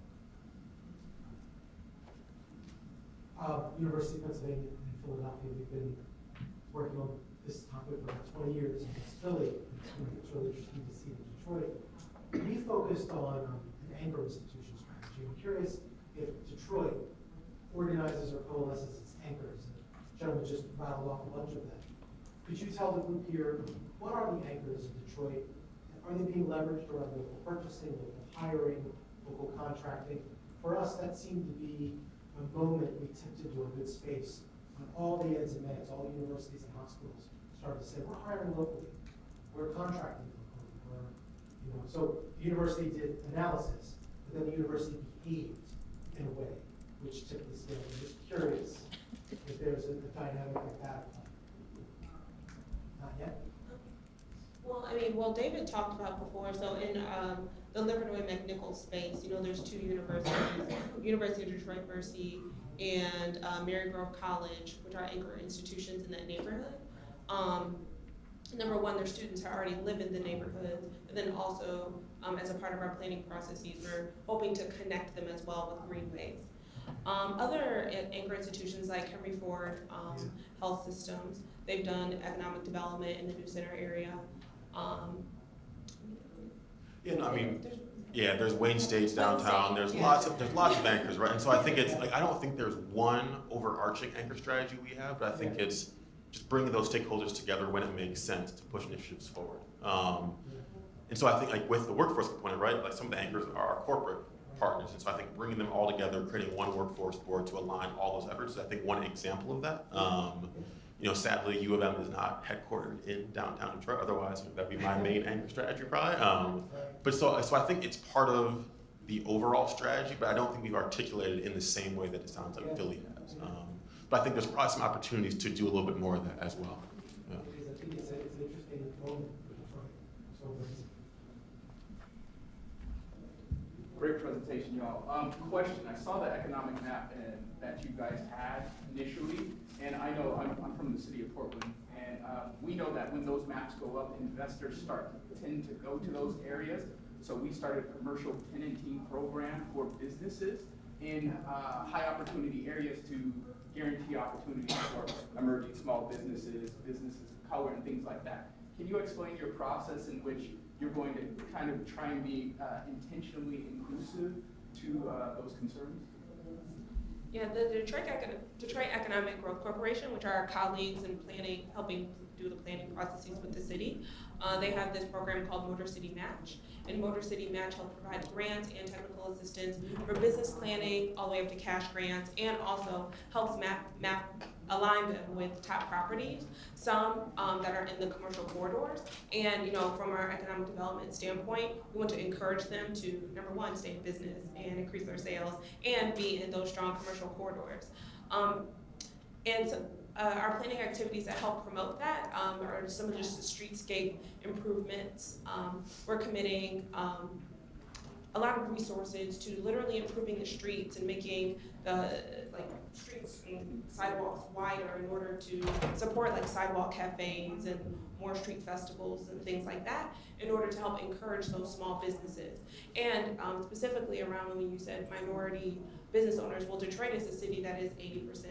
University of Pennsylvania in Philadelphia, we've been working on this topic for about 20 years in Philly. It's really interesting to see in Detroit. We focused on an anchor institution strategy. I'm curious if Detroit organizes or coalesces its anchors. The gentleman just rattled off a bunch of them. Could you tell the group here, what are the anchors in Detroit? are they being leveraged around local purchasing, local hiring, local contracting? For us, that seemed to be a moment we tipped into a good space when all the eds and meds, all the universities and hospitals started to say, we're hiring locally, we're contracting locally, so the university did analysis, but then the university behaved in a way which tipped the scale. I'm just curious if there's a dynamic like that. Not yet? Well, David talked about before, so in the Livernois McNichol space, there's two universities, University of Detroit Mercy and Mary Grove College, which are anchor institutions in that neighborhood. Number one, their students already live in the neighborhoods, and then also, as a part of our planning processes, we're hoping to connect them as well with greenways. Other anchor institutions like Henry Ford Health Systems, they've done economic development in the New Center area. There's Wayne States downtown. There's lots of anchors, right? And so I think it's like I don't think there's one overarching anchor strategy we have, but I think it's just bringing those stakeholders together when it makes sense to push initiatives forward. And so I think like with the workforce component, right? Like some of the anchors are our corporate partners, and so I think bringing them all together, creating one workforce board to align all those efforts is I think one example of that. Sadly, U of M is not headquartered in downtown Detroit. Otherwise, that'd be my main anchor strategy, probably. But so I think it's part of the overall strategy, but I don't think we've articulated it in the same way that it sounds like Philly has. But I think there's probably some opportunities to do a little bit more of that as well. Yeah. Because I think it's an interesting moment for Detroit. So great presentation, y'all. Question, I saw the economic map that you guys had initially, and I know I'm from the city of Portland, and we know that when those maps go up, investors tend to go to those areas. So we started a commercial tenanting program for businesses in high opportunity areas to guarantee opportunities for emerging small businesses, businesses of color, and things like that. Can you explain your process in which you're going to kind of try and be intentionally inclusive to those concerns? Yeah, the Detroit Economic Growth Corporation, which are our colleagues in planning, helping do the planning processes with the city, they have this program called Motor City Match. And Motor City Match helps provide grants and technical assistance for business planning, all the way up to cash grants, and also helps align them with top properties, some that are in the commercial corridors. And from our economic development standpoint, we want to encourage them to, number one, stay in business and increase their sales, and be in those strong commercial corridors. And so, our planning activities that help promote that are some of just the streetscape improvements. We're committing a lot of resources to literally improving the streets and making the streets and sidewalks wider in order to support sidewalk cafes and more street festivals and things like that, in order to help encourage those small businesses. And specifically around when you said minority business owners, well, Detroit is a city that is 80%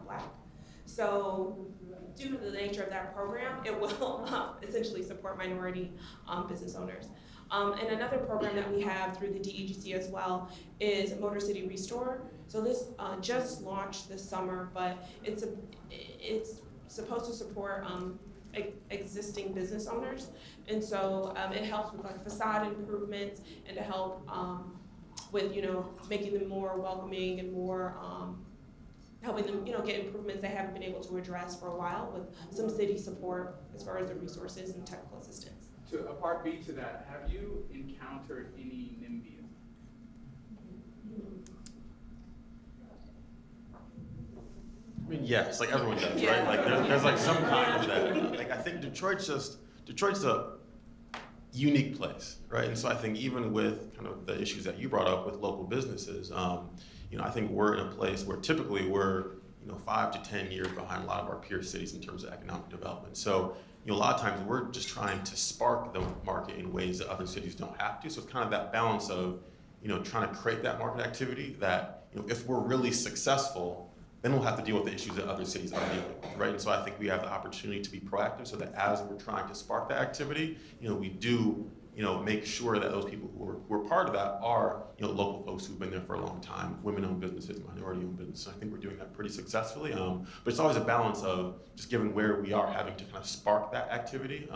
Black. So due to the nature of that program, it will essentially support minority business owners. And another program that we have through the DEGC as well is Motor City Restore. So this just launched this summer, but it's supposed to support existing business owners. And so it helps with facade improvements and to help with making them more welcoming and more helping them get improvements they haven't been able to address for a while, with some city support as far as the resources and technical assistance. To a part B to that, have you encountered any NIMBYism? I mean, yes, like everyone does, right? Like there's some kind of that. I think Detroit's a unique place, right? And so I think even with kind of the issues that you brought up with local businesses, I think we're in a place where typically we're 5 to 10 years behind a lot of our peer cities in terms of economic development. So a lot of times we're just trying to spark the market in ways that other cities don't have to. So it's kind of that balance of trying to create that market activity that if we're really successful, then we'll have to deal with the issues that other cities are dealing with, right? And so I think we have the opportunity to be proactive so that as we're trying to spark that activity, we do make sure that those people who are part of that are, local folks who've been there for a long time, women-owned businesses, minority-owned businesses. I think we're doing that pretty successfully. But it's always a balance of just given where we are having to kind of spark that activity,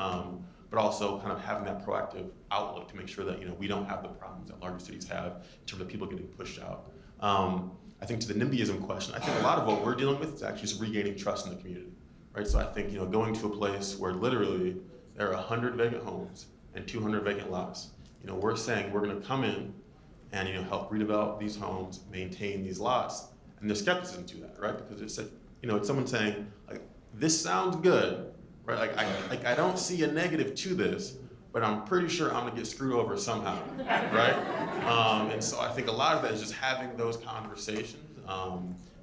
but also kind of having that proactive outlook to make sure that we don't have the problems that larger cities have in terms of people getting pushed out. I think to the NIMBYism question, I think a lot of what we're dealing with is actually just regaining trust in the community, right? So I think going to a place where literally there are 100 vacant homes and 200 vacant lots. We're saying we're going to come in and help redevelop these homes, maintain these lots, and there's skepticism to that, right? Because it's someone saying like, this sounds good, right? I don't see a negative to this, but I'm pretty sure I'm gonna get screwed over somehow, right? And so I think a lot of that is just having those conversations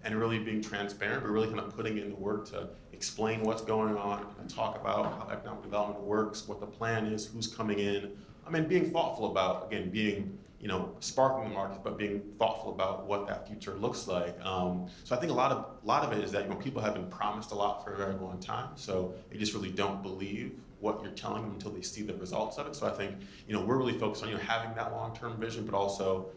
and really being transparent, but really kind of putting in the work to explain what's going on and talk about how economic development works, what the plan is, who's coming in. Being thoughtful about, again, being sparking the market, but being thoughtful about what that future looks like. So I think a lot of it is that people have been promised a lot for a very long time, so they just really don't believe what you're telling them until they see the results of it. So I think we're really focused on having that long-term vision, but also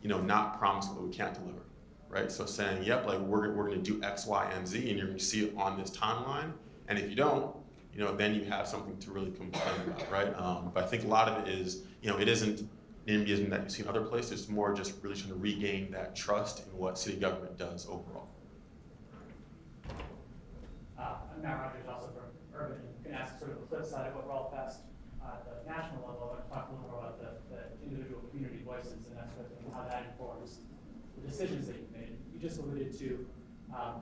not promising that we can't deliver, right? So saying, yep, like we're going to do X, Y, and Z, and you're going to see it on this timeline, and if you don't, then you have something to really complain about, right? But I think a lot of it is, it isn't NIMBYism that you see in other places. It's more just really trying to regain that trust in what city government does overall. I'm Matt Rogers, also from Urban, and can ask sort of the flip side of what Rolf asked at the national level. I want to talk a little more about the individual community voices and that sort of thing, how that informs the decisions that you've made. You just alluded to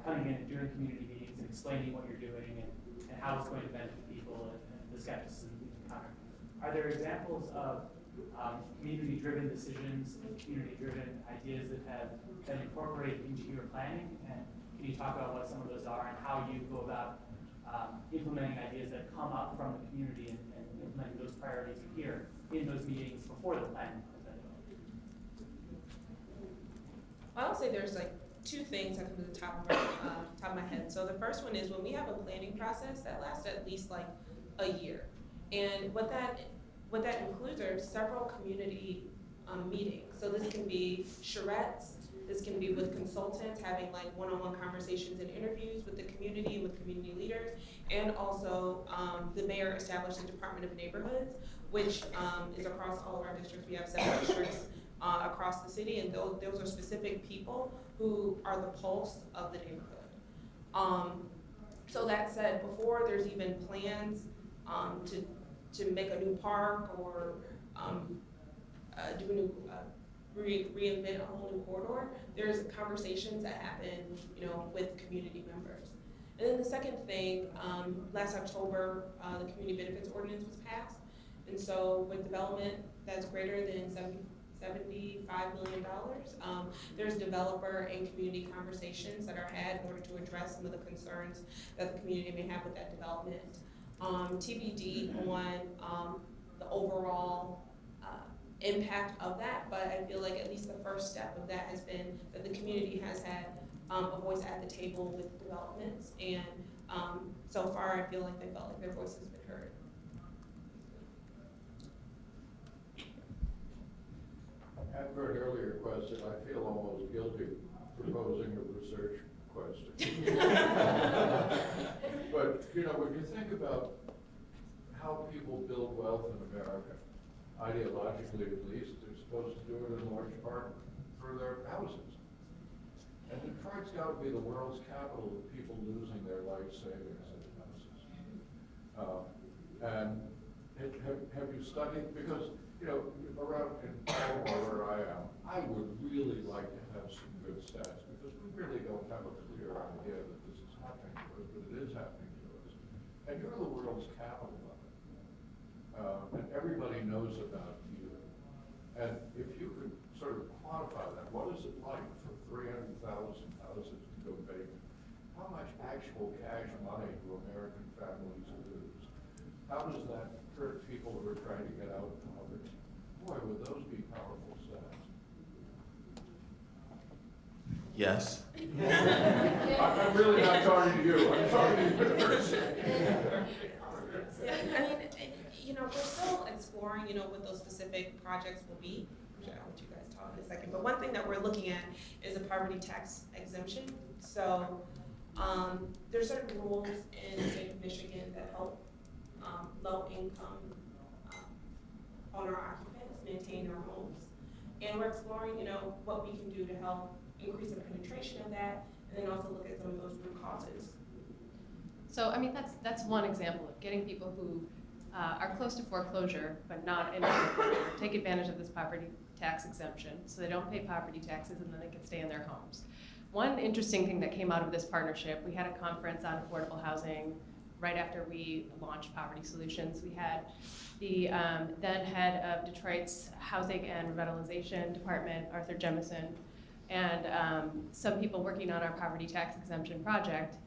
coming in and doing community meetings and explaining what you're doing and how it's going to benefit people and the skepticism you encounter. Are there examples of community-driven decisions and community-driven ideas that have been incorporated into your planning? And can you talk about what some of those are and how you go about implementing ideas that come up from the community and implementing those priorities you hear in those meetings before the plan? I would say there's like two things that come to the top of my head. So the first one is when we have a planning process that lasts at least like a year, and what that includes are several community meetings. So this can be charrettes, this can be with consultants, having like one-on-one conversations and interviews with the community and with community leaders, and also the mayor established the Department of Neighborhoods, which is across all of our districts. We have 7 districts across the city, and those are specific people who are the pulse of the neighborhood. So that said, before there's even plans to make a new park or do a new reinvent a whole new corridor, there's conversations that happen, with community members. And then the second thing, last October, the community benefits ordinance was passed, and so with development that's greater than $75 million, there's developer and community conversations that are had in order to address some of the concerns that the community may have with that development. TBD on the overall impact of that, but I feel like at least the first step of that has been that the community has had a voice at the table with developments, and so far I feel like they felt like their voice has been heard. After an earlier question, I feel almost guilty proposing a research question. But, when you think about how people build wealth in America, ideologically at least, they're supposed to do it in large part through their houses. And Detroit's got to be the world's capital of people losing their life savings in houses. And have you studied, because around in Baltimore where I am, I would really like to have some good stats, because we really don't have a clear idea that this is happening to us, but it is happening to us. And you're the world's capital of it. And everybody knows about you. And if you could sort of quantify that, what is it like for 300,000 houses to go vacant? How much actual cash money do American families lose? How does that hurt people who are trying to get out of poverty? Boy, would those be powerful stats. Yes. I'm really not talking to you. I'm talking to the person. I mean, we're still exploring, what those specific projects will be, which I'll let you guys talk in a second. But one thing that we're looking at is a poverty tax exemption. So there's certain rules in the state of Michigan that help low-income owner-occupants maintain their homes. And we're exploring, what we can do to help increase the penetration of that, and then also look at some of those root causes. So, I mean, that's one example of getting people who are close to foreclosure, but not in foreclosure, take advantage of this property tax exemption, so they don't pay property taxes and then they can stay in their homes. One interesting thing that came out of this partnership, we had a conference on affordable housing right after we launched Poverty Solutions. We had the then head of Detroit's Housing and Revitalization Department, Arthur Jemison, and some people working on our poverty tax exemption project.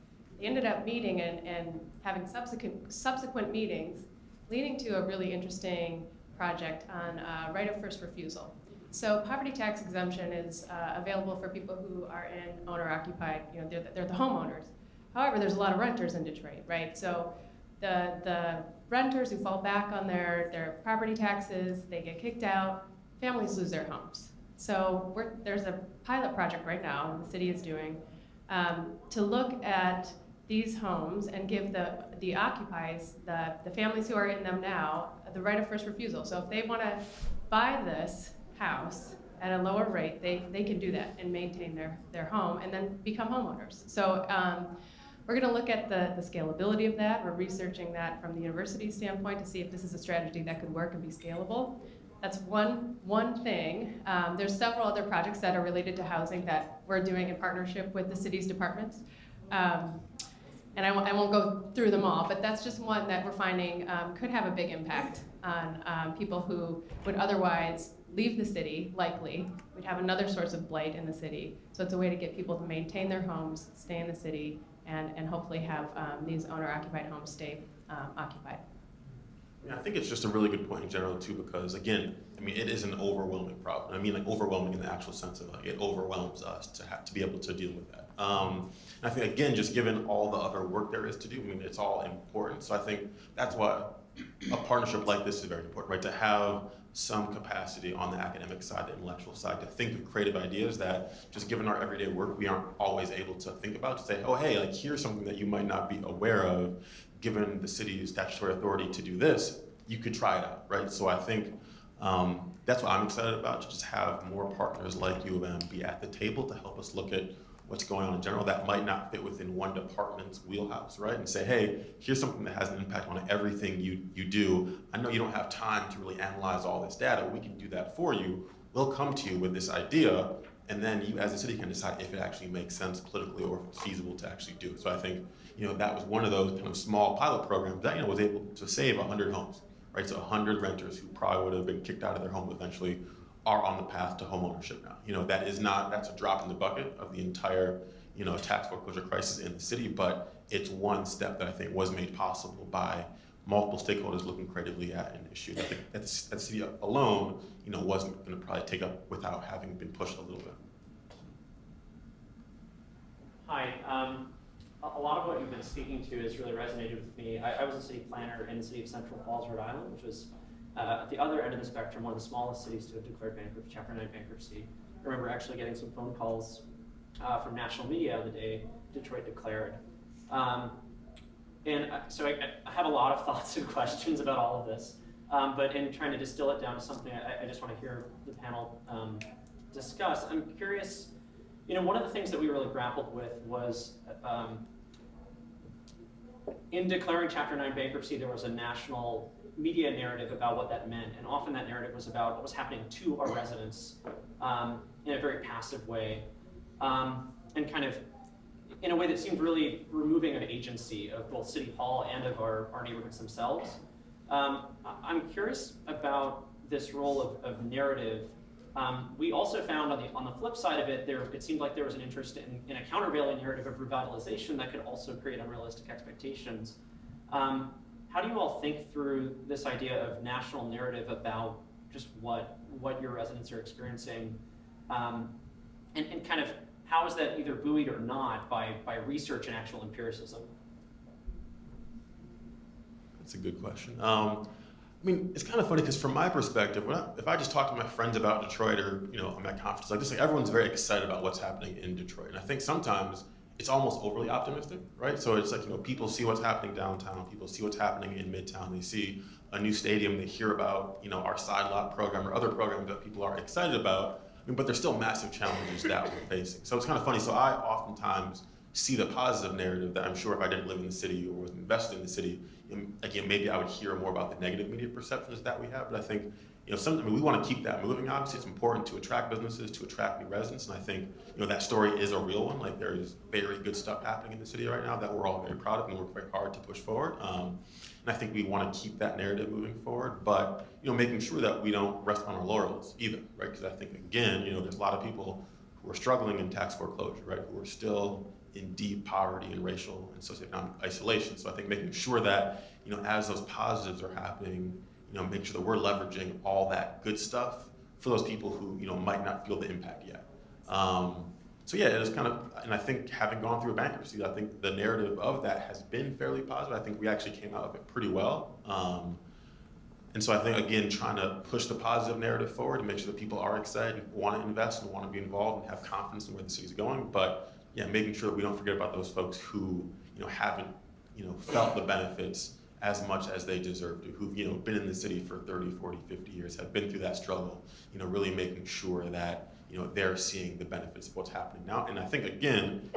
They ended up meeting and having subsequent meetings, leading to a really interesting project on right of first refusal. So poverty tax exemption is available for people who are in owner-occupied, they're the homeowners. However, there's a lot of renters in Detroit, right? So the renters who fall back on their property taxes, they get kicked out, families lose their homes. So there's a pilot project right now the city is doing to look at these homes and give the occupies, the families who are in them now, the right of first refusal. So if they want to buy this house at a lower rate, they can do that and maintain their home and then become homeowners. So we're going to look at the scalability of that. We're researching that from the university standpoint to see if this is a strategy that could work and be scalable. That's one thing. There's several other projects that are related to housing that we're doing in partnership with the city's departments. And I won't go through them all, but that's just one that we're finding could have a big impact on people who would otherwise leave the city, likely. We'd have another source of blight in the city. So it's a way to get people to maintain their homes, stay in the city, and hopefully have these owner-occupied homes stay occupied. Yeah, I think it's just a really good point in general too, because again, I mean, it is an overwhelming problem. I mean, like overwhelming in the actual sense of like it overwhelms us to have to be able to deal with that. And I think again, just given all the other work there is to do, I mean, it's all important. So I think that's why a partnership like this is very important, right? To have some capacity on the academic side, the intellectual side, to think of creative ideas that just given our everyday work, we aren't always able to think about, to say, oh, hey, like here's something that you might not be aware of, given the city's statutory authority to do this, you could try it out, right? So I think that's what I'm excited about, to just have more partners like U of M be at the table to help us look at what's going on in general that might not fit within one department's wheelhouse, right? And say, hey, here's something that has an impact on everything you do. I know you don't have time to really analyze all this data. We can do that for you. We'll come to you with this idea, and then you as a city can decide if it actually makes sense politically or if it's feasible to actually do it. So I think, that was one of those kind of small pilot programs that, was able to save 100 homes, right? So 100 renters who probably would have been kicked out of their home eventually are on the path to homeownership now. That's a drop in the bucket of the entire, tax foreclosure crisis in the city, but it's one step that I think was made possible by multiple stakeholders looking creatively at an issue that the city alone, wasn't going to probably take up without having been pushed a little bit. Hi. A lot of what you've been speaking to has really resonated with me. I was a city planner in the city of Central Falls, Rhode Island, which was at the other end of the spectrum, one of the smallest cities to have declared Chapter 9 bankruptcy. I remember actually getting some phone calls from national media the day Detroit declared. So I have a lot of thoughts and questions about all of this, but in trying to distill it down to something I just want to hear the panel discuss, I'm curious, one of the things that we really grappled with was in declaring Chapter 9 bankruptcy, there was a national media narrative about what that meant, and often that narrative was about what was happening to our residents in a very passive way, and kind of in a way that seemed really removing of agency of both City Hall and of our neighborhoods themselves. I'm curious about this role of narrative. We also found on the flip side of it, it seemed like there was an interest in a countervailing narrative of revitalization that could also create unrealistic expectations. How do you all think through this idea of national narrative about just what your residents are experiencing, and kind of how is that either buoyed or not by research and actual empiricism? That's a good question. I mean, it's kind of funny because from my perspective, if I just talk to my friends about Detroit or, I'm at conferences like this, like everyone's very excited about what's happening in Detroit. And I think sometimes it's almost overly optimistic, right? So it's like, people see what's happening downtown, people see what's happening in Midtown, they see a new stadium, they hear about, our side lot program or other programs that people are excited about, but there's still massive challenges that we're facing. So it's kind of funny. So I oftentimes see the positive narrative that I'm sure if I didn't live in the city or was invested in the city, again, maybe I would hear more about the negative media perceptions that we have. But I think, we want to keep that moving. Obviously, it's important to attract businesses, to attract new residents, and I think, that story is a real one. Like, there is very good stuff happening in the city right now that we're all very proud of and work very hard to push forward. And I think we want to keep that narrative moving forward, but making sure that we don't rest on our laurels either, right? Because I think, again, there's a lot of people who are struggling in tax foreclosure, right? Who are still in deep poverty and racial and socioeconomic isolation. So I think making sure that, as those positives are happening, make sure that we're leveraging all that good stuff for those people who, might not feel the impact yet. So yeah, it is kind of, and I think having gone through a bankruptcy, I think the narrative of that has been fairly positive. I think we actually came out of it pretty well. And so I think, again, trying to push the positive narrative forward and make sure that people are excited and want to invest and want to be involved and have confidence in where the city's going. But yeah, making sure that we don't forget about those folks who, haven't, felt the benefits as much as they deserve to, who've, been in the city for 30, 40, 50 years, have been through that struggle, really making sure that, they're seeing the benefits of what's happening now. And I think, again,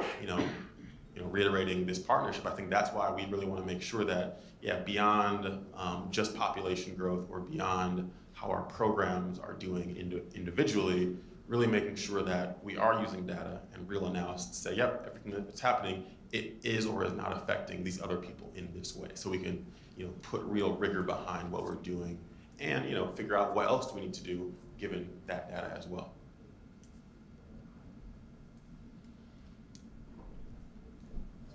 reiterating this partnership, I think that's why we really want to make sure that, beyond just population growth or beyond how our programs are doing individually, really making sure that we are using data and real analysis to say, yep, everything that's happening, it is or is not affecting these other people in this way. So we can, put real rigor behind what we're doing and, figure out what else do we need to do given that data as well.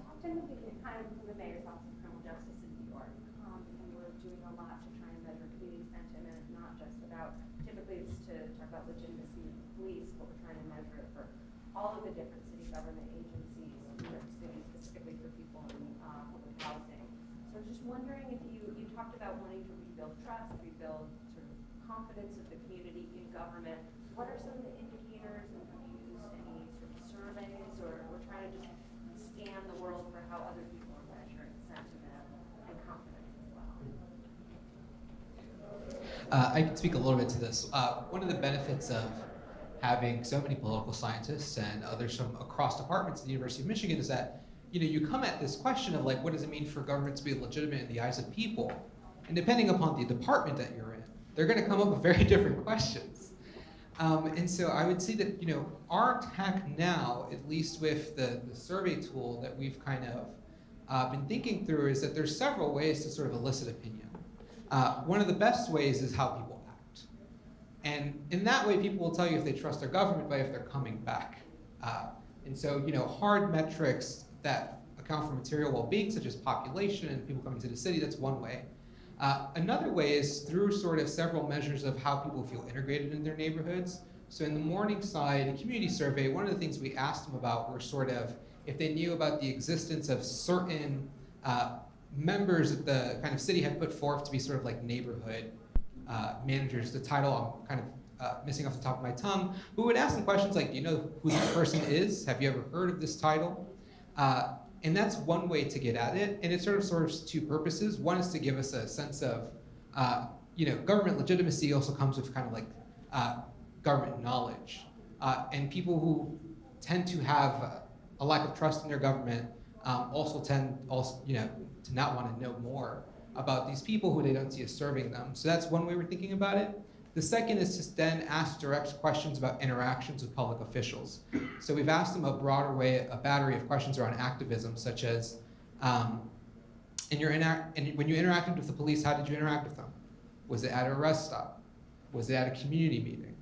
Often we get kind of from the Mayor's Office of Criminal Justice in New York, and we're doing a lot to try and measure community sentiment, not just about, typically it's to talk about legitimacy of the police, but we're trying to measure it for all of the different city government agencies in New York City, specifically for people in public housing. So I was just wondering if you talked about wanting to rebuild trust, rebuild sort of confidence of the community in government. What are some of the indicators, and have you used any sort of surveys, or we're trying to just scan the world for how other people are measuring sentiment and confidence as well? I can speak a little bit to this. One of the benefits of having so many political scientists and others from across departments at the University of Michigan is that you come at this question of like, what does it mean for government to be legitimate in the eyes of people? And depending upon the department that you're in, they're going to come up with very different questions. And so I would say that our tack now, at least with the survey tool that we've kind of been thinking through, is that there's several ways to sort of elicit opinion. One of the best ways is how people act. And in that way, people will tell you if they trust their government by if they're coming back. And so hard metrics that account for material well-being, such as population and people coming to the city, that's one way. Another way is through sort of several measures of how people feel integrated in their neighborhoods. So in the Morningside community survey, one of the things we asked them about were sort of if they knew about the existence of certain members that the kind of city had put forth to be sort of like neighborhood managers. The title I'm kind of missing off the top of my tongue. We would ask them questions like, do you know who this person is? Have you ever heard of this title? And that's one way to get at it, and it sort of serves two purposes. One is to give us a sense of, government legitimacy also comes with kind of like government knowledge. And people who tend to have a lack of trust in their government also tend to not want to know more about these people who they don't see as serving them. So that's one way we're thinking about it. The second is to then ask direct questions about interactions with public officials. So we've asked them a broader way, a battery of questions around activism, such as, when you interacted with the police, how did you interact with them? Was it at a rest stop? Was it at a community meeting?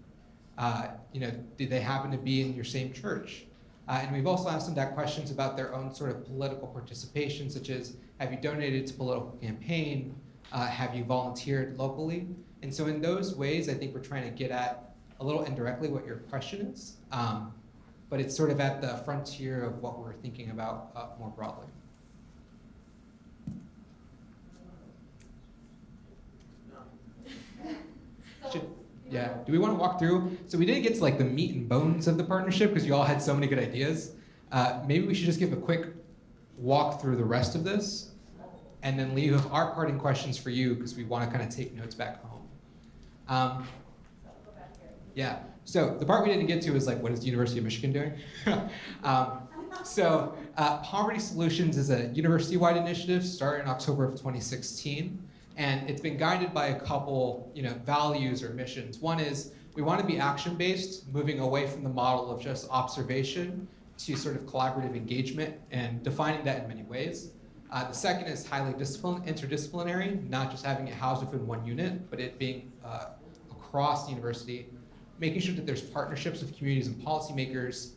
Did they happen to be in your same church? And we've also asked them that questions about their own sort of political participation, such as, have you donated to political campaign? Have you volunteered locally? And so in those ways, I think we're trying to get at a little indirectly what your question is, but it's sort of at the frontier of what we're thinking about more broadly. Do we want to walk through? So we didn't get to like the meat and bones of the partnership because you all had so many good ideas. maybe we should just give a quick walk through the rest of this and then leave with our parting questions for you because we want to kind of take notes back home. Yeah, so the part we didn't get to is like, what is the University of Michigan doing? Poverty Solutions is a university-wide initiative started in October of 2016, and it's been guided by a couple, values or missions. One is we want to be action-based, moving away from the model of just observation to sort of collaborative engagement and defining that in many ways. The second is highly interdisciplinary, not just having it housed within one unit, but it being across the university, making sure that there's partnerships with communities and policymakers,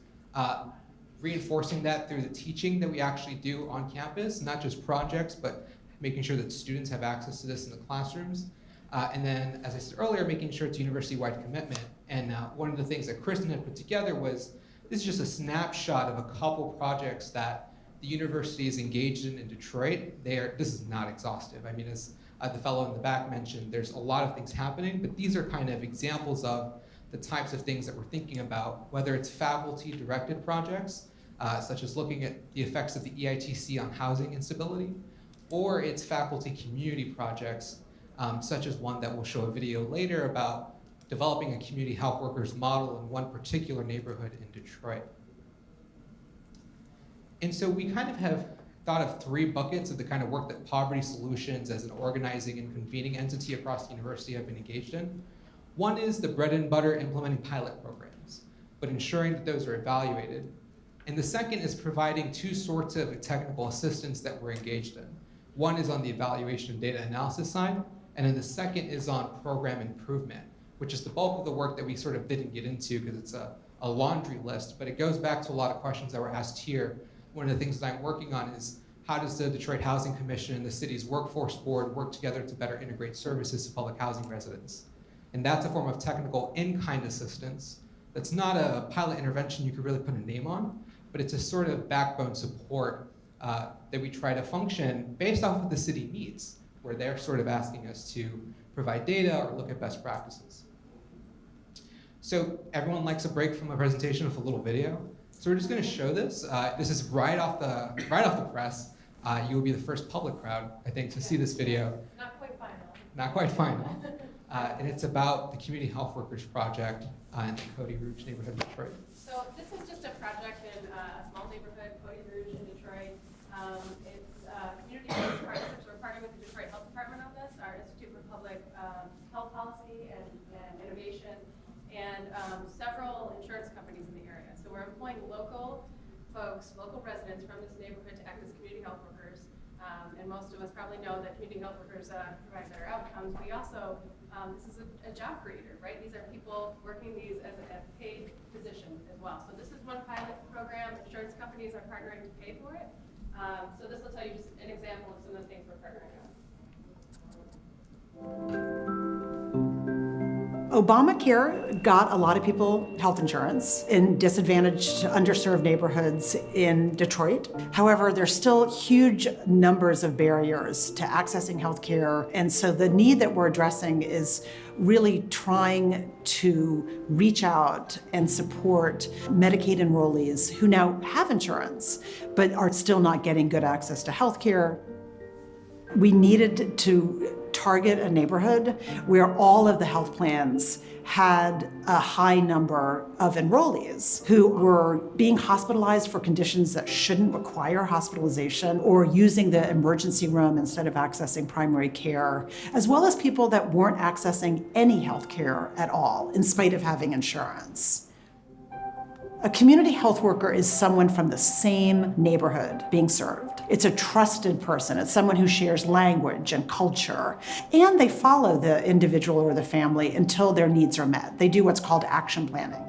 reinforcing that through the teaching that we actually do on campus, not just projects, but making sure that students have access to this in the classrooms. And then, as I said earlier, making sure it's a university-wide commitment. And one of the things that Kristen had put together was, this is just a snapshot of a couple projects that the university is engaged in Detroit. This is not exhaustive. I mean, as the fellow in the back mentioned, there's a lot of things happening, but these are kind of examples of the types of things that we're thinking about, whether it's faculty-directed projects, such as looking at the effects of the EITC on housing instability, or it's faculty community projects, such as one that we'll show a video later about developing a community health workers model in one particular neighborhood in Detroit. And so we kind of have thought of three buckets of the kind of work that Poverty Solutions as an organizing and convening entity across the university have been engaged in. One is the bread and butter implementing pilot programs, but ensuring that those are evaluated. And the second is providing two sorts of technical assistance that we're engaged in. One is on the evaluation and data analysis side, and then the second is on program improvement, which is the bulk of the work that we sort of didn't get into because it's a laundry list, but it goes back to a lot of questions that were asked here. One of the things that I'm working on is how does the Detroit Housing Commission and the city's workforce board work together to better integrate services to public housing residents? And that's a form of technical in-kind assistance. That's not a pilot intervention you could really put a name on, but it's a sort of backbone support that we try to function based off of the city needs, where they're sort of asking us to provide data or look at best practices. So everyone likes a break from a presentation with a little video. So we're just going to show this. This is right off the press. You will be the first public crowd, I think, to see this video. Not quite final. Not quite final. And it's about the Community Health Workers Project in the Cody Rouge neighborhood of Detroit. So this is just a project in a small neighborhood, Cody Rouge in Detroit. It's community-based partnerships. We're partnering with the Detroit Health Department on this, our Institute for Public Health Policy and Innovation, and several insurance companies in the area. So we're employing local folks, local residents from this neighborhood to act as community health workers. And most of us probably know that community health workers provide better outcomes. We also, this is a job creator, right? These are people working these as a paid position as well. So this is one pilot program. Insurance companies are partnering to pay for it. So this will tell you just an example of some of the things we're partnering on. Obamacare got a lot of people health insurance in disadvantaged, underserved neighborhoods in Detroit. However, there's still huge numbers of barriers to accessing health care. And so the need that we're addressing is really trying to reach out and support Medicaid enrollees who now have insurance, but are still not getting good access to health care. We needed to target a neighborhood where all of the health plans had a high number of enrollees who were being hospitalized for conditions that shouldn't require hospitalization, or using the emergency room instead of accessing primary care, as well as people that weren't accessing any health care at all in spite of having insurance. A community health worker is someone from the same neighborhood being served. It's a trusted person. It's someone who shares language and culture, and they follow the individual or the family until their needs are met. They do what's called action planning.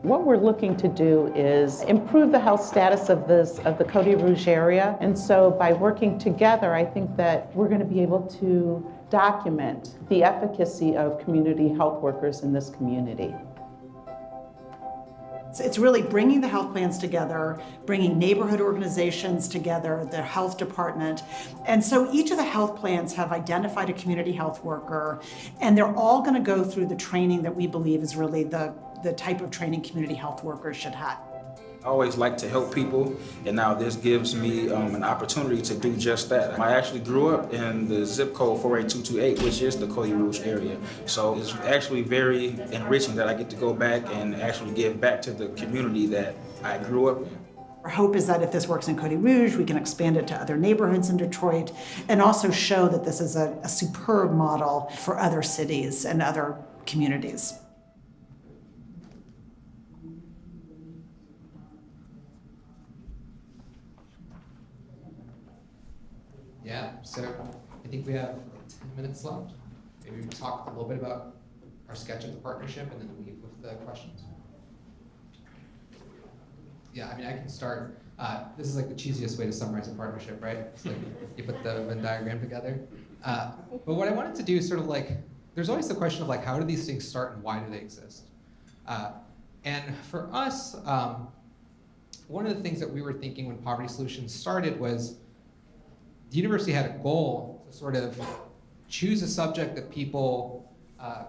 What we're looking to do is improve the health status of the Cody Rouge area. And so by working together, I think that we're going to be able to document the efficacy of community health workers in this community. It's really bringing the health plans together, bringing neighborhood organizations together, the health department. And so each of the health plans have identified a community health worker, and they're all going to go through the training that we believe is really the type of training community health workers should have. I always like to help people, and now this gives me an opportunity to do just that. I actually grew up in the zip code 48228, which is the Cody Rouge area. So it's actually very enriching that I get to go back and actually give back to the community that I grew up in. Our hope is that if this works in Cody Rouge, we can expand it to other neighborhoods in Detroit and also show that this is a superb model for other cities and other communities. Yeah, so I think we have 10 minutes left. Maybe we can talk a little bit about our sketch of the partnership and then leave with the questions. Yeah, I mean, I can start. This is like the cheesiest way to summarize a partnership, right? It's like you put the Venn diagram together. But what I wanted to do is sort of like, there's always the question of like, how do these things start and why do they exist? And for us, one of the things that we were thinking when Poverty Solutions started was the university had a goal to sort of choose a subject that people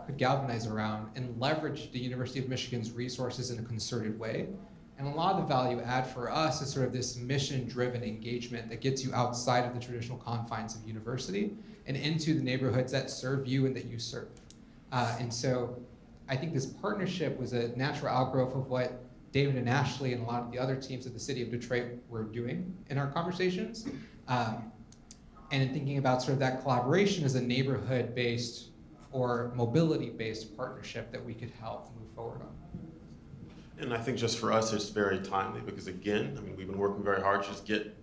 could galvanize around and leverage the University of Michigan's resources in a concerted way. And a lot of the value add for us is sort of this mission-driven engagement that gets you outside of the traditional confines of university and into the neighborhoods that serve you and that you serve. And so I think this partnership was a natural outgrowth of what David and Ashley and a lot of the other teams at the city of Detroit were doing in our conversations. And in thinking about sort of that collaboration as a neighborhood-based or mobility-based partnership that we could help move forward on. And I think just for us, it's very timely because again, I mean, we've been working very hard to just get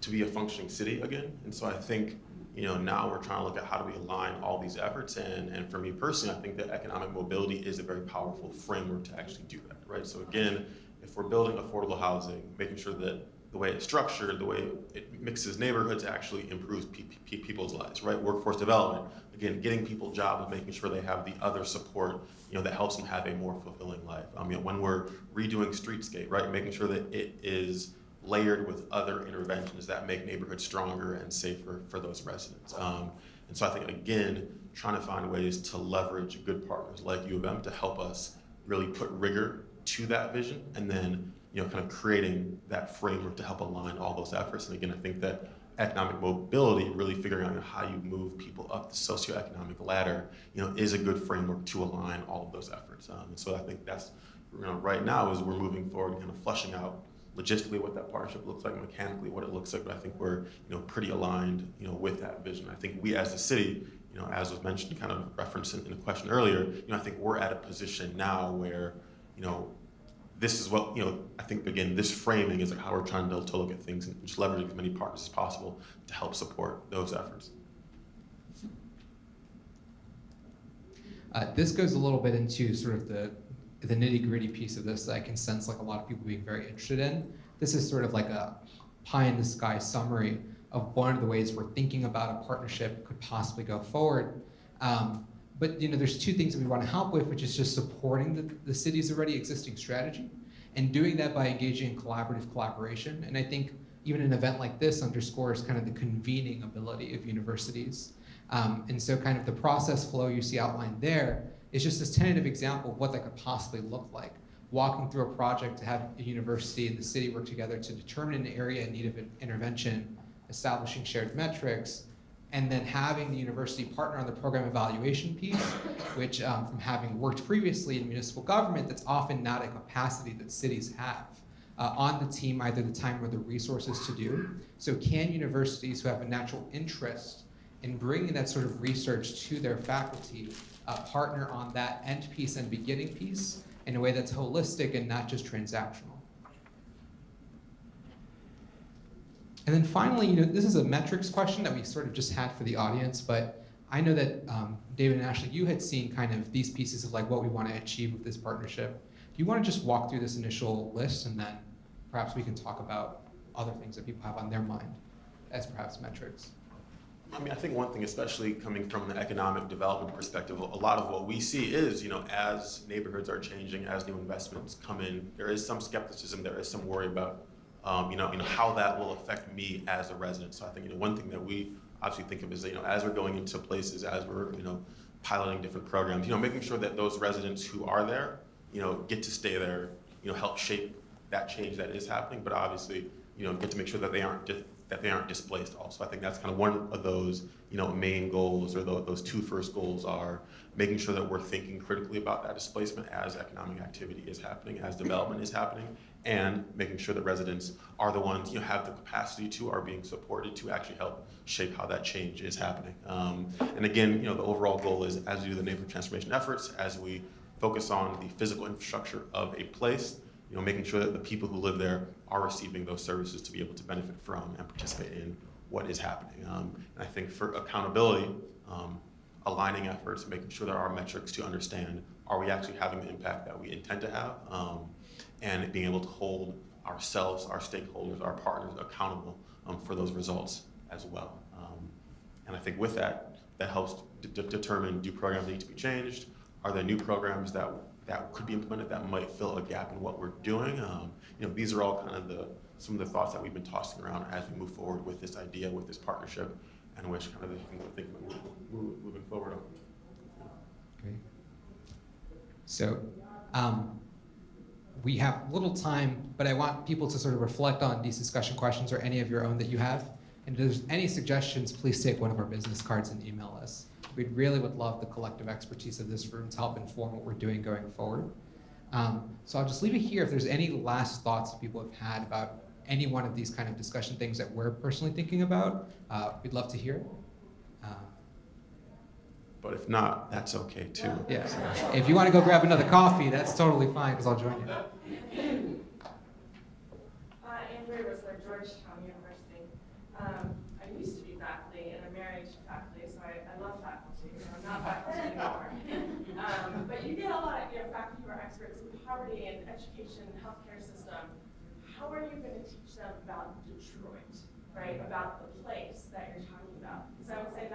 to be a functioning city again. And so I think, now we're trying to look at how do we align all these efforts. And for me personally, I think that economic mobility is a very powerful framework to actually do that, right? So again, if we're building affordable housing, making sure that the way it's structured, the way it mixes neighborhoods actually improves people's lives, right? Workforce development, again, getting people jobs, making sure they have the other support, that helps them have a more fulfilling life. When we're redoing streetscape, right, making sure that it is layered with other interventions that make neighborhoods stronger and safer for those residents. And so I think, again, trying to find ways to leverage good partners like U of M to help us really put rigor to that vision and then kind of creating that framework to help align all those efforts. And again, I think that economic mobility, really figuring out how you move people up the socioeconomic ladder, is a good framework to align all of those efforts. And so I think that's, right now as we're moving forward, kind of fleshing out logistically what that partnership looks like, mechanically what it looks like, but I think we're, pretty aligned, with that vision. I think we as a city, as was mentioned, kind of referenced in a question earlier, I think we're at a position now where, this is what, I think, again, this framing is like how we're trying to look at things and just leveraging as many partners as possible to help support those efforts. This goes a little bit into sort of the nitty-gritty piece of this that I can sense like a lot of people being very interested in. This is sort of like a pie-in-the-sky summary of one of the ways we're thinking about a partnership could possibly go forward. But there's two things that we want to help with, which is just supporting the city's already existing strategy and doing that by engaging in collaborative collaboration. And I think even an event like this underscores kind of the convening ability of universities. And so kind of the process flow you see outlined there is just this tentative example of what that could possibly look like. Walking through a project to have a university and the city work together to determine an area in need of intervention, establishing shared metrics, and then having the university partner on the program evaluation piece, which from having worked previously in municipal government, that's often not a capacity that cities have on the team, either the time or the resources to do. So can universities who have a natural interest in bringing that sort of research to their faculty partner on that end piece and beginning piece in a way that's holistic and not just transactional? And then finally, this is a metrics question that we sort of just had for the audience, but I know that David and Ashley, you had seen kind of these pieces of like what we want to achieve with this partnership. Do you want to just walk through this initial list and then perhaps we can talk about other things that people have on their mind as perhaps metrics? I mean, I think one thing, especially coming from the economic development perspective, a lot of what we see is, as neighborhoods are changing, as new investments come in, there is some skepticism, there is some worry about how that will affect me as a resident. So I think, one thing that we obviously think of is, as we're going into places, as we're, piloting different programs, making sure that those residents who are there, get to stay there, help shape that change that is happening, but obviously, get to make sure that they aren't displaced also. I think that's kind of one of those, main goals, or those two first goals are making sure that we're thinking critically about that displacement as economic activity is happening, as development is happening, and making sure that residents are the ones, have the capacity to, are being supported to actually help shape how that change is happening. And again, the overall goal is, as we do the neighborhood transformation efforts, as we focus on the physical infrastructure of a place, making sure that the people who live there are receiving those services to be able to benefit from and participate in what is happening. And I think for accountability, aligning efforts, making sure there are metrics to understand, are we actually having the impact that we intend to have, and being able to hold ourselves, our stakeholders, our partners accountable for those results as well. And I think with that, that helps determine, do programs need to be changed? Are there new programs that could be implemented that might fill a gap in what we're doing? These are all kind of some of the thoughts that we've been tossing around as we move forward with this idea, with this partnership, and which kind of the things we're thinking about moving forward on. Great. So we have little time, but I want people to sort of reflect on these discussion questions or any of your own that you have. And if there's any suggestions, please take one of our business cards and email us. We really would love the collective expertise of this room to help inform what we're doing going forward. So I'll just leave it here. If there's any last thoughts that people have had about any one of these kind of discussion things that we're personally thinking about, we'd love to hear it. But if not, that's okay too. Yeah. If you want to go grab another coffee, that's totally fine, because I'll join you. Andrea was at Georgetown University. I used to be faculty, and I'm married to faculty, so I love faculty. I'm not faculty anymore. But you get a lot of faculty who are experts in poverty and education and healthcare system. How are you going to teach them about Detroit, right? About the place that you're talking about? Because I would say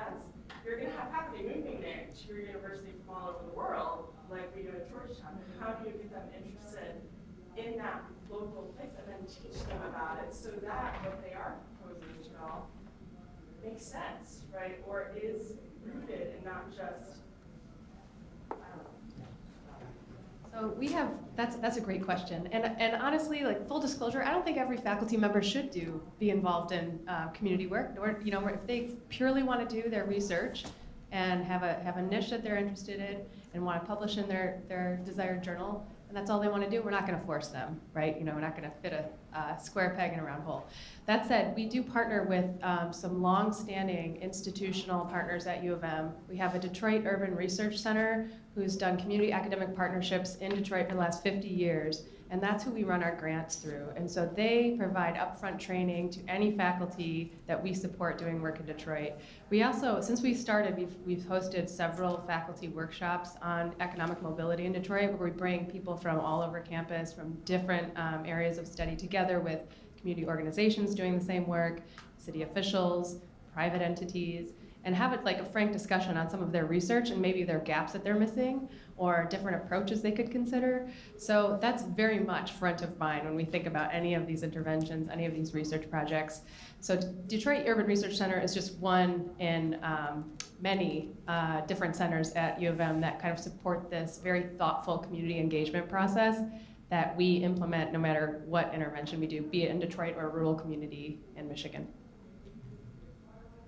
you're going to have faculty moving there to your university from all over the world, like we do at Georgetown. How do you get them interested in that local place and then teach them about it so that what they are proposing to develop makes sense, right? Or is rooted and not just, I don't know. So we have, that's a great question. And honestly, like full disclosure, I don't think every faculty member should be involved in community work, or if they purely want to do their research and have a niche that they're interested in and want to publish in their desired journal, and that's all they want to do, we're not going to force them, right? We're not going to fit a square peg in a round hole. That said, we do partner with some long-standing institutional partners at U of M. We have a Detroit Urban Research Center who's done community academic partnerships in Detroit for the last 50 years, and that's who we run our grants through. And so they provide upfront training to any faculty that we support doing work in Detroit. We also, since we started, we've hosted several faculty workshops on economic mobility in Detroit, where we bring people from all over campus, from different areas of study together with community organizations doing the same work, city officials, private entities, and have it like a frank discussion on some of their research and maybe their gaps that they're missing or different approaches they could consider. So that's very much front of mind when we think about any of these interventions, any of these research projects. So Detroit Urban Research Center is just one in many different centers at U of M that kind of support this very thoughtful community engagement process that we implement no matter what intervention we do, be it in Detroit or a rural community in Michigan.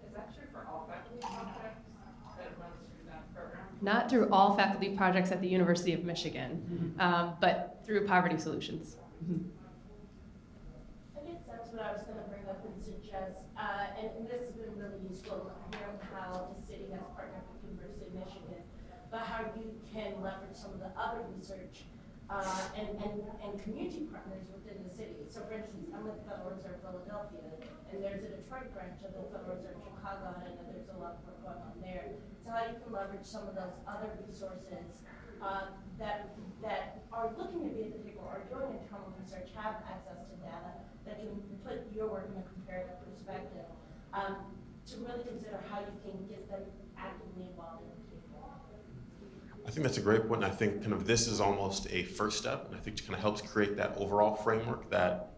Is that true for all faculty projects that runs through that program? Not through all faculty projects at the University of Michigan, but through Poverty Solutions. I guess that's what I was going to bring up and suggest, and this has been really useful hearing how the city has partnered with the University of Michigan, but how you can leverage some of the other research and community partners within the city. So for instance, I'm with the Federal Reserve Philadelphia, and there's a Detroit branch of the Federal Reserve Chicago, and I know there's a lot of work going on there. So how you can leverage some of those other resources that are looking to be at the table, are doing internal research, have access to data that can put your work in a comparative perspective, to really consider how you can get them actively involved in the table. I think that's a great point. And I think kind of this is almost a first step, and I think it kind of helps create that overall framework that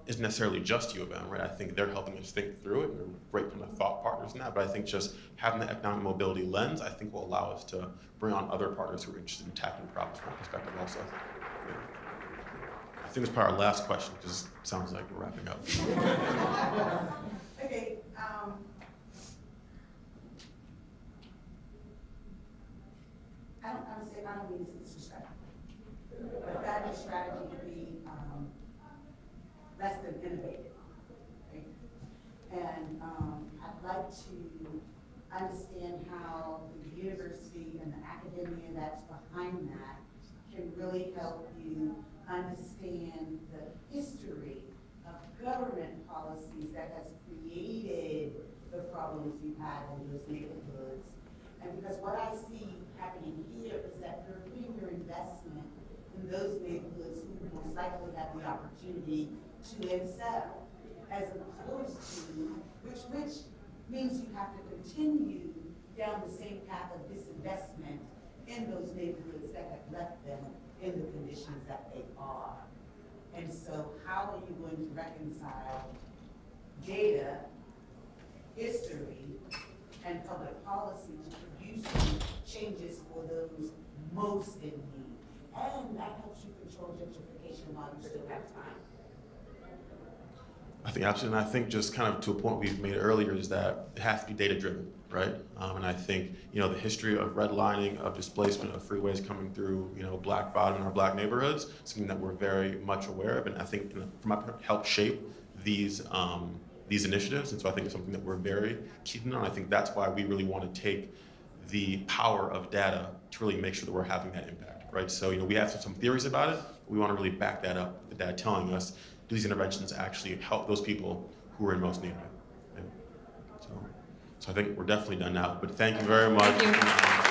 isn't necessarily just U of M, right? I think they're helping us think through it, and they're great kind of thought partners in that. But I think just having the economic mobility lens, I think will allow us to bring on other partners who are interested in tackling problems from that perspective also. think it's probably our last question, because it sounds like we're wrapping up. Okay, I don't mean this disrespectful, but that is strategy to be less than innovative, right? And I'd like to understand how the university and the academia that's behind that can really help you understand the history of government policies that has created the problems you've had in those neighborhoods. And because what I see happening here is that you're putting your investment in those neighborhoods who most likely have the opportunity to excel, as opposed to, which means you have to continue down the same path of disinvestment in those neighborhoods that have left them in the conditions that they are. And so how are you going to reconcile data, history, and public policy to produce changes for those most in need? And that helps you control gentrification while you still have time. I think absolutely, and I think just kind of to a point we've made earlier is that it has to be data driven, right? And I think, the history of redlining, of displacement, of freeways coming through, Black Bottom in our Black neighborhoods, something that we're very much aware of, and I think help shape these initiatives. And so I think it's something that we're very keen on. I think that's why we really want to take the power of data to really make sure that we're having that impact, right? So, we have some theories about it, but we want to really back that up with the data telling us, do these interventions actually help those people who are in most need of it? So I think we're definitely done now, but thank you very much. Thank you.